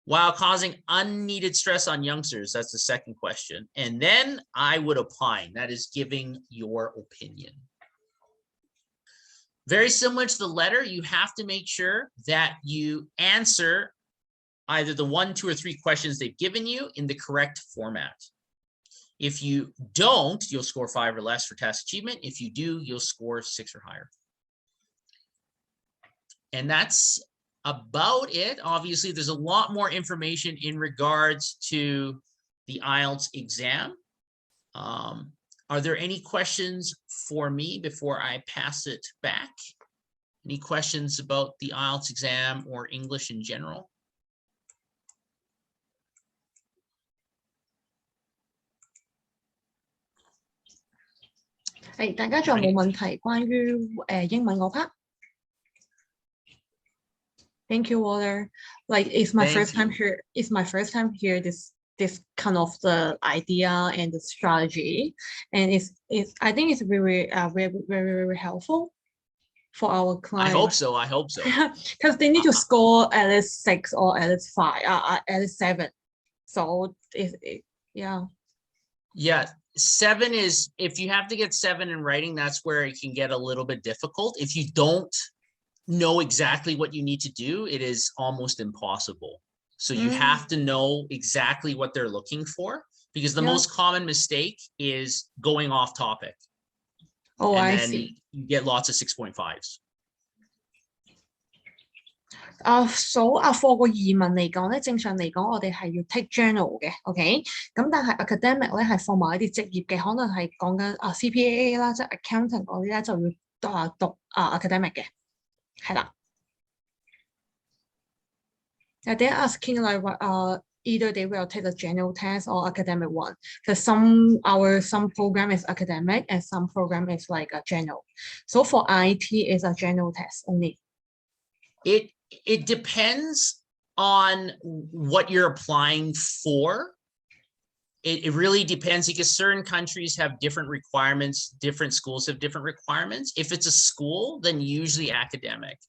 while causing unneeded stress on youngsters, that's the second question. And then I would opine, that is giving your opinion. Very similar to the letter, you have to make sure that you answer either the 1, 2, or 3 questions they've given you in the correct format. If you don't, you'll score 5 or less for task achievement. If you do, you'll score 6 or higher. And that's about it. Obviously, there's a lot more information in regards to the IELTS exam. Are there any questions for me before I pass it back? Any questions about the IELTS exam or English in general? Hey, 大家仲有冇問題關於英文嗰 part? Thank you, Walter. Like, it's my first time here. It's my first time here. This kind of the idea and the strategy, and I think it's very very helpful for our clients. I hope so. Because they need to score at least 6 or at least 5, at least 7. So yeah. Yeah, 7 is, if you have to get 7 in writing, that's where it can get a little bit difficult. If you don't know exactly what you need to do, it is almost impossible. So you have to know exactly what they're looking for, because the most common mistake is going off topic. Oh, and I then see. You get lots of 6.5s. So for 個移民嚟講咧，正常嚟講，我哋係要 take journal 嘅 ，OK？ 咁但係 academic 咧係放埋一啲職業嘅，可能係講緊CPAA 啦，即係 accountant 嗰啲咧就要讀academic 嘅，係啦。They're asking like either they will take the general test or academic one, because some program is academic and some program is like a general. So for IT is a general test only. It depends on what you're applying for. It really depends, because certain countries have different requirements, different schools have different requirements. If it's a school, then usually academic.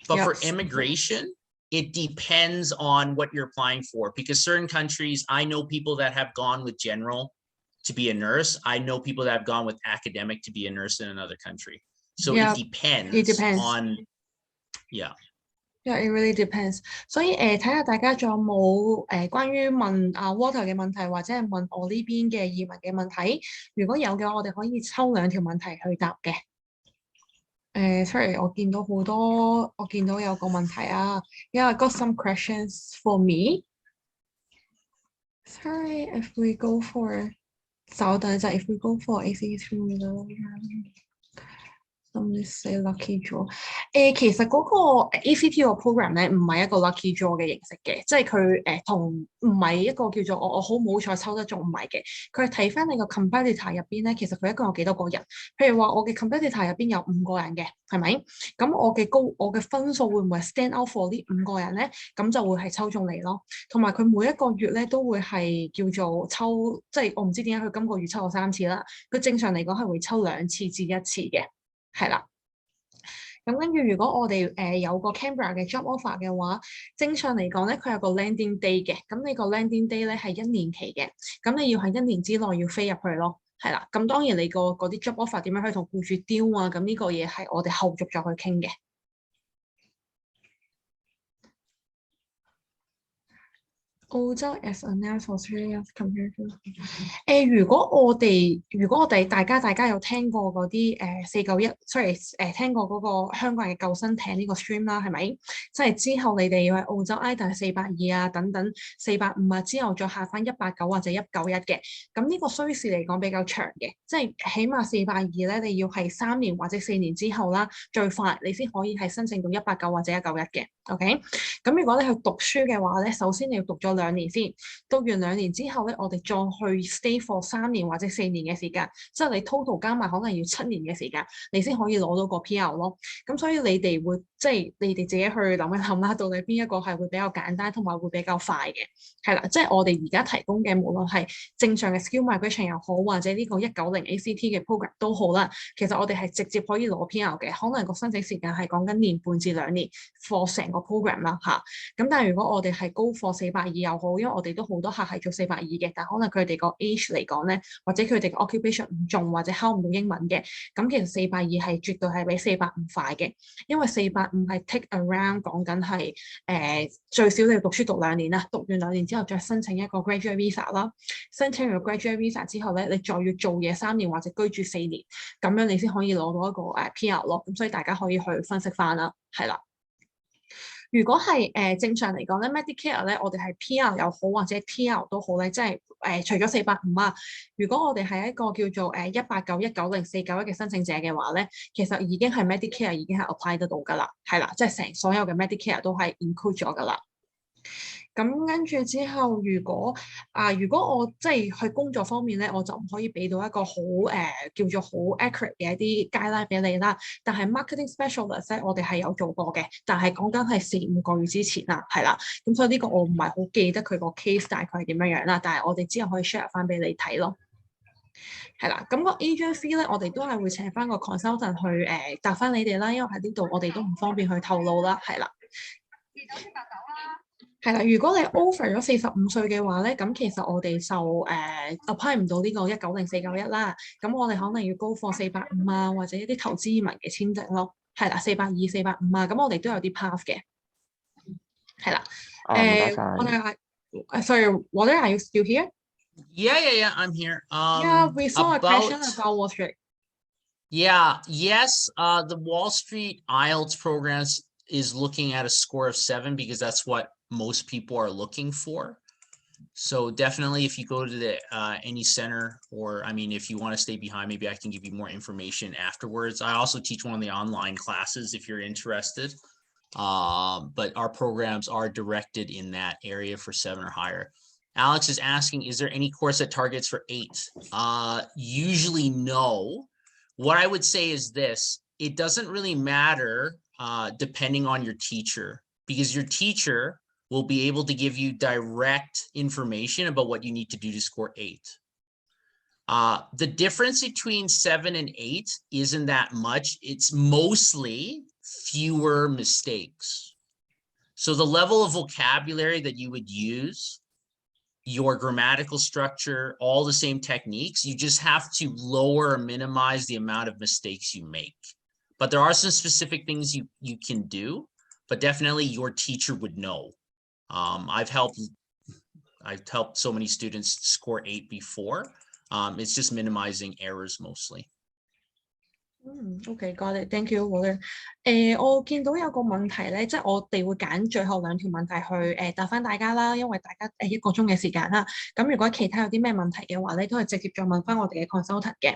But for immigration, it depends on what you're applying for, because certain countries, I know people that have gone with general to be a nurse. I know people that have gone with academic to be a nurse in another country. So it depends on, Yeah, it really depends. 所以睇下大家仲有冇關於問Walter 嘅問題，或者係問我呢邊嘅移民嘅問題。如果有嘅話，我哋可以抽2條問題去答嘅。Sorry， 我見到有個問題啊。Yeah, I got some questions for me. Sorry, if we go for 稍等一陣 if we go for ACT Let me say lucky draw。其實嗰個 ACT 個 program 咧，唔係一個 lucky draw 嘅形式嘅，即係佢同唔係一個叫做我好唔好彩抽得中，唔係嘅。佢係睇翻你個 competitor 入邊咧，其實佢一共有幾多個人。譬如話我嘅 competitor 入邊有5個人嘅，係咪？咁我嘅分數會唔會 stand out for 呢5個人咧？咁就會係抽中你咯。同埋佢每一個月咧都會係叫做抽，即係我唔知點解佢今個月抽咗3次啦。佢正常嚟講係會抽2次至1次嘅。係啦，咁跟住如果我哋有個 Canberra 嘅 job offer 嘅話，正常嚟講咧，佢有個 landing day 嘅，咁你個 landing day 咧係1年期嘅，咁你要喺1年之內要飛入去咯，係啦，咁當然你嗰啲 job offer 點樣去同僱主 deal 啊，咁呢個嘢係我哋後續再去傾嘅。澳洲 as announced Australia compared to 如果我哋大家有聽過嗰啲491 sorry 聽過嗰個香港人嘅救生艇呢個 stream 啦，係咪？即係之後你哋要喺澳洲 IDA 482啊等等485啊，之後再下翻189或者191嘅，咁呢個需時嚟講比較長嘅，即係起碼482咧，你要係3年或者4年之後啦，最快你先可以係申請到189或者191嘅。OK，咁如果你去讀書嘅話咧，首先你要讀咗2年先，讀完2年之後咧，我哋再去 stay for 3年或者4年嘅時間，即係你 total 加埋可能要7年嘅時間，你先可以攞到個 PR 咯。咁所以你哋會即係你哋自己去諗一諗啦，到底邊一個係會比較簡單同埋會比較快嘅？係啦，即係我哋而家提供嘅無論係正常嘅 skill migration 又好，或者呢個190 ACT 嘅 program 都好啦，其實我哋係直接可以攞 PR 嘅，可能個申請時間係講緊1年半至2年 for 成個 program 啦嚇。咁但係如果我哋係高課420又好，因為我哋都好多客係做420嘅，但可能佢哋個 age 嚟講咧，或者佢哋個 occupation 唔中或者考唔到英文嘅，咁其實420係絕對係比450快嘅，因為450係 take around 講緊係最少你要讀書讀2年啦，讀完2年之後再申請一個 graduate visa 啦，申請完 graduate visa 之後咧，你再要做嘢3年或者居住4年，咁樣你先可以攞到一個PR 咯。咁所以大家可以去分析翻啦，係啦。如果係正常嚟講咧 ，Medicare 咧，我哋係 PR 又好或者 TL 都好咧，即係除咗450啊，如果我哋係一個叫做189、190、491嘅申請者嘅話咧，其實已經係 Medicare 已經係 apply 得到㗎啦，係啦，即係成所有嘅 Medicare 都係 include 咗㗎啦。咁跟住之後，如果我即係去工作方面咧，我就唔可以俾到一個好叫做好 accurate 嘅一啲 guideline 俾你啦。但係 marketing specialist 咧，我哋係有做過嘅，但係講緊係4-5個月之前啦，係啦。咁所以呢個我唔係好記得佢個 case 大概係點樣樣啦，但係我哋之後可以 share 翻俾你睇咯。係啦，咁個 agent fee 咧，我哋都係會請翻個 consultant 去答翻你哋啦，因為喺呢度我哋都唔方便去透露啦，係啦。係啦，如果你 over 咗45歲嘅話咧，咁其實我哋就apply 唔到呢個190、491啦。咁我哋可能要高課450啊，或者一啲投資移民嘅簽證咯。係啦，420、450啊，咁我哋都有啲 path 嘅。係啦，我哋係sorry, Walter, are you still here? Yeah, I'm here. Yeah, we saw a question about WallStreet. Yeah, yes, the WallStreet IELTS programs is looking at a score of 7 because that's what most people are looking for. So definitely if you go to the any center, or I mean if you want to stay behind, maybe I can give you more information afterwards. I also teach one of the online classes if you're interested, but our programs are directed in that area for 7 or higher. Alex is asking, is there any course that targets for 8? Usually no. What I would say is this: it doesn't really matter depending on your teacher, because your teacher will be able to give you direct information about what you need to do to score 8. The difference between 7 and 8 isn't that much. It's mostly fewer mistakes. So the level of vocabulary that you would use, your grammatical structure, all the same techniques, you just have to lower or minimize the amount of mistakes you make. But there are some specific things you can do, but definitely your teacher would know. I've helped so many students score 8 before. It's just minimizing errors mostly. OK, got it. Thank you, Walter. 我見到有個問題咧，即係我哋會揀最後2條問題去答翻大家啦，因為大家1個鐘嘅時間啦。咁如果其他有啲咩問題嘅話咧，都係直接再問翻我哋嘅 consultant 嘅。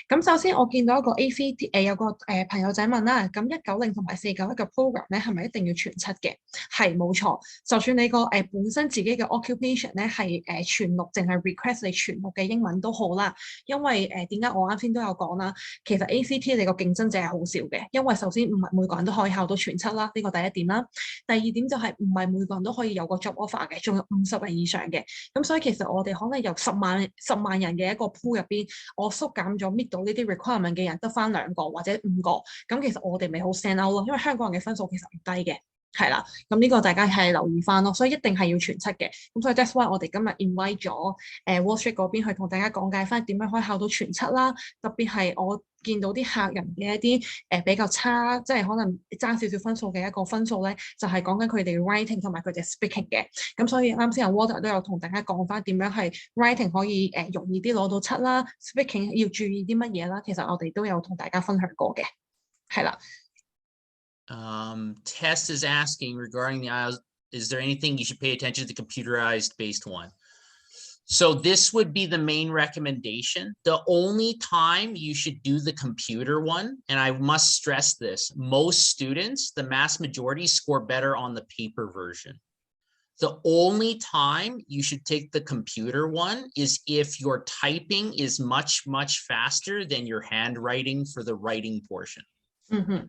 咁首先我見到一個 ACT 有個朋友仔問啦，咁190同埋491嘅 program 咧係咪一定要全7嘅？係冇錯，就算你個本身自己嘅 occupation 咧係全錄，淨係 request 你全錄嘅英文都好啦。因為點解我啱先都有講啦，其實 ACT 你個競爭者係好少嘅，因為首先唔係每個人都可以考到全7啦，呢個第一點啦。第二點就係唔係每個人都可以有個 job offer 嘅，仲有50人以上嘅。咁所以其實我哋可能由10萬人嘅一個 pool 入邊，我縮減咗 meet 到呢啲 requirement 嘅人得翻2個或者5個，咁其實我哋咪好 stand out 咯，因為香港人嘅分數其實唔低嘅。係啦，咁呢個大家係留意翻咯，所以一定係要全7嘅。咁所以 that's why 我哋今日 invite 咗WallStreet 嗰邊去同大家講解翻點樣可以考到全7啦。特別係我見到啲客人嘅一啲比較差，即係可能爭少少分數嘅一個分數咧，就係講緊佢哋 writing 同埋佢哋 speaking 嘅。咁所以啱先阿 Walter 都有同大家講翻點樣係 writing 可以容易啲攞到7啦 ，speaking 要注意啲乜嘢啦。其實我哋都有同大家分享過嘅，係啦。Tess is asking regarding the IELTS, is there anything you should pay attention to the computerized based one? So this would be the main recommendation. The only time you should do the computer one, and I must stress this, most students, the mass majority, score better on the paper version. The only time you should take the computer one is if your typing is much, much faster than your handwriting for the writing portion. Mm-hmm.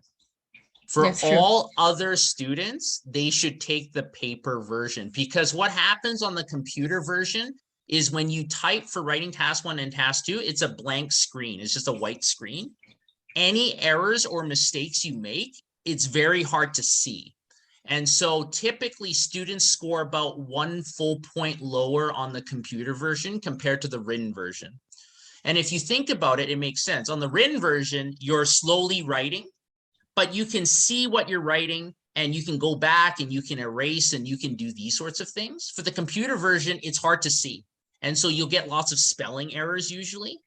For That's all other students, they should take the paper version, because what happens on the computer version is when you type for writing task 1 and task 2, it's a blank screen. It's just a white screen. Any errors or mistakes you make, it's very hard to see. And so typically students score about 1 full point lower on the computer version compared to the written version. And if you think about it, it makes sense. On the written version, you're slowly writing, but you can see what you're writing and you can go back and you can erase and you can do these sorts of things. For the computer version, it's hard to see. And so you'll get lots of spelling errors usually.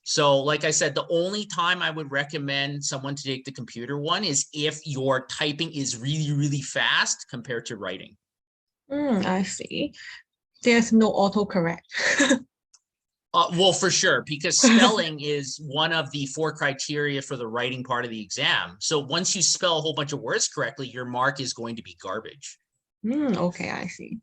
So like I said, the only time I would recommend someone to take the computer one is if your typing is really, really fast compared to writing. I see. There's no autocorrect. Well, for sure, because spelling is one of the 4 criteria for the writing part of the exam. So once you spell a whole bunch of words correctly, your mark is going to be garbage. Okay, I see.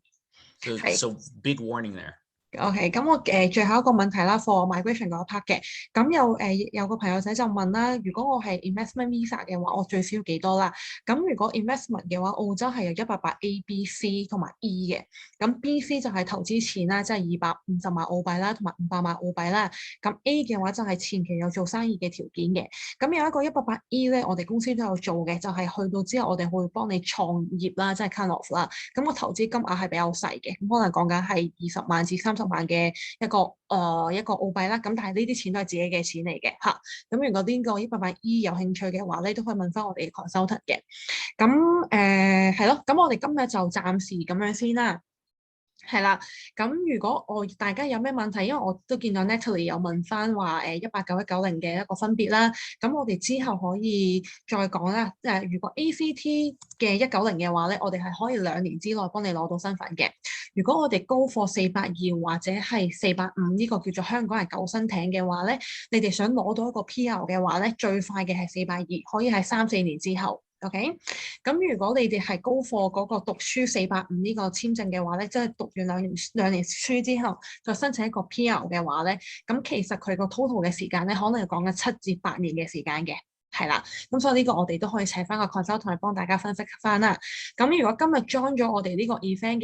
So big warning there. OK， 咁我最後一個問題啦 ，for migration 嗰一 part 嘅，咁有個朋友仔就問啦，如果我係 investment visa 嘅話，我最少幾多啦？咁如果 investment 嘅話，澳洲係有180 A、B、C 同埋 E 嘅，咁 B、C 就係投資錢啦，即係250萬澳幣啦，同埋500萬澳幣啦。咁 A 嘅話就係前期有做生意嘅條件嘅。咁有一個180 E 咧，我哋公司都有做嘅，就係去到之後我哋會幫你創業啦，即係 kind of 啦。咁個投資金額係比較細嘅，咁可能講緊係20萬至30萬嘅一個澳幣啦，咁但係呢啲錢都係自己嘅錢嚟嘅嚇。咁如果呢個180 E 有興趣嘅話咧，都可以問翻我哋 consultant 嘅。咁係咯，咁我哋今日就暫時咁樣先啦。係啦，咁如果大家有咩問題，因為我都見到 Natalie 有問翻話189-190嘅一個分別啦，咁我哋之後可以再講啦。如果 ACT 嘅190嘅話咧，我哋係可以2年之內幫你攞到身份嘅。如果我哋高課420或者係450呢個叫做香港人救生艇嘅話咧，你哋想攞到一個 PR 嘅話咧，最快嘅係420，可以係3-4年之後。OK， 咁如果你哋係高課嗰個讀書450呢個簽證嘅話咧，即係讀完兩年書之後，再申請一個 PR 嘅話咧，咁其實佢個 total 嘅時間咧，可能講緊7至8年嘅時間嘅。係啦，咁所以呢個我哋都可以請翻個 consultant 幫大家分析翻啦。咁如果今日 join 咗我哋呢個 event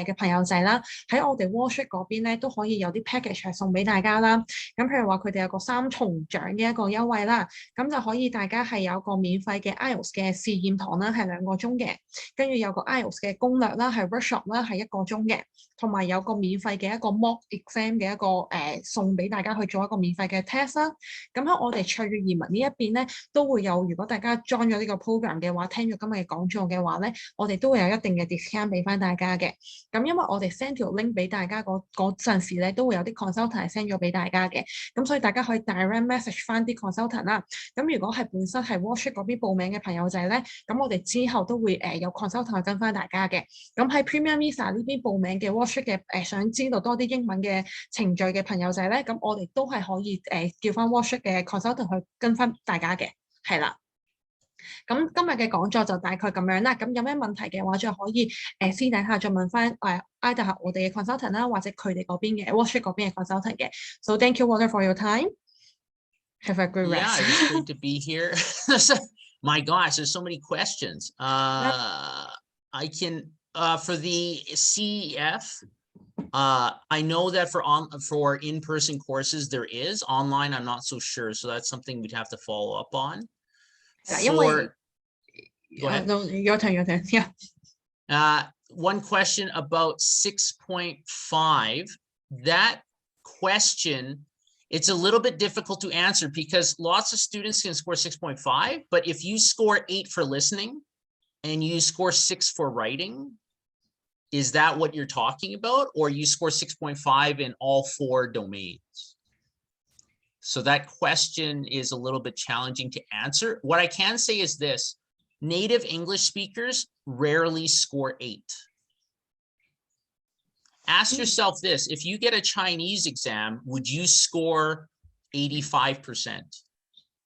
嘅朋友仔啦，喺我哋 WallStreet 嗰邊咧都可以有啲 package 係送俾大家啦。咁譬如話佢哋有個3重獎嘅一個優惠啦，咁就可以大家係有個免費嘅 IELTS 嘅試驗堂啦，係2個鐘嘅，跟住有個 IELTS 嘅攻略啦，係 workshop 啦，係1個鐘嘅，同埋有個免費嘅一個 mock exam 嘅一個送俾大家去做一個免費嘅 test 啦。咁喺我哋卓越移民呢一邊咧，都會有，如果大家 join 咗呢個 program 嘅話，聽咗今日嘅講座嘅話咧，我哋都會有一定嘅 discount 俾翻大家嘅。咁因為我哋 send 條 link 俾大家嗰陣時咧，都會有啲 consultant 係 send 咗俾大家嘅。咁所以大家可以 direct message 翻啲 consultant 啦。咁如果係本身係 WallStreet 嗰邊報名嘅朋友仔咧，咁我哋之後都會有 consultant 去跟翻大家嘅。咁喺 Premiervisa 呢邊報名嘅 WallStreet 嘅想知道多啲英文嘅程序嘅朋友仔咧，咁我哋都係可以叫翻 WallStreet 嘅 consultant 去跟翻大家嘅。係啦，咁今日嘅講座就大概咁樣啦。咁有咩問題嘅話，就可以私底下再問翻either 係我哋嘅 consultant 啦，或者佢哋嗰邊嘅 WallStreet 嗰邊嘅 consultant 嘅。So thank you, Walter, for your time. Have a good rest. Yeah, it's great to be here. My gosh, there's so many questions. I can for the CEF. I know that for in-person courses there is. Online, I'm not so sure, so that's something we'd have to follow up on. Go ahead. No, your turn. Yeah. One question about 6.5. That question, it's a little bit difficult to answer because lots of students can score 6.5, but if you score 8 for listening and you score 6 for writing, is that what you're talking about? Or you score 6.5 in all 4 domains? So that question is a little bit challenging to answer. What I can say is this: native English speakers rarely score 8. Ask yourself this, if you get a Chinese exam, would you score 85%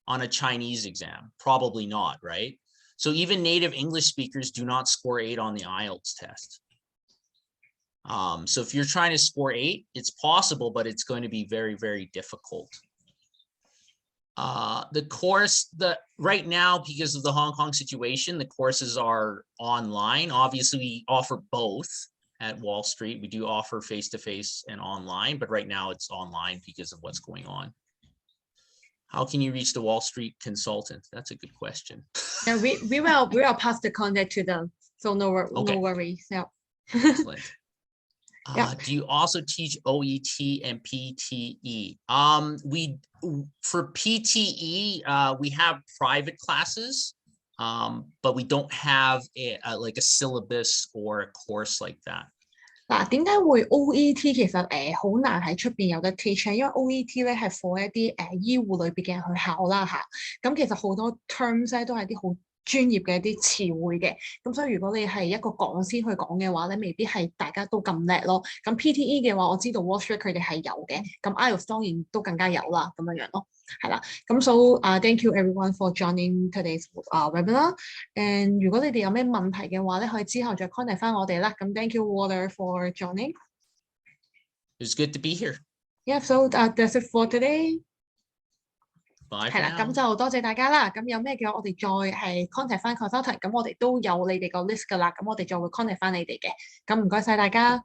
on a Chinese exam? Probably not, right? So even native English speakers do not score 8 on the IELTS test. So if you're trying to score 8, it's possible, but it's going to be very, very difficult. The course, right now, because of the Hong Kong situation, the courses are online. Obviously, we offer both at WallStreet. We do offer face-to-face and online, but right now it's online because of what's going on. How can you reach the WallStreet consultant? That's a good question. Yeah, we will pass the contact to them. So no worries. Yeah. Excellent. Yeah. Do you also teach OET and PTE? For PTE, we have private classes, but we don't have like a syllabus or a course like that. 嗱，點解會 OET 其實好難喺出邊有得 teach 因為 OET 咧係 for 一啲醫護類別嘅人去考啦嚇。咁其實好多 terms 咧都係啲好專業嘅一啲詞彙嘅，咁所以如果你係一個講師去講嘅話咧，未必係大家都咁叻咯。咁 PTE 嘅話，我知道 WallStreet 佢哋係有嘅，咁 IELTS 當然都更加有啦，咁樣咯，係啦。咁 so thank you everyone for joining today's webinar。And 如果你哋有咩問題嘅話咧，可以之後再 contact 翻我哋啦。咁 thank you Walter for joining。It's good to be here. Yeah, so that's it for today。係啦，咁 Bye 就多謝大家啦。咁有咩嘅話，我哋再係 contact 翻 consultant，咁我哋都有你哋個 list 噶啦。咁我哋就會 contact 翻你哋嘅。咁唔該晒大家。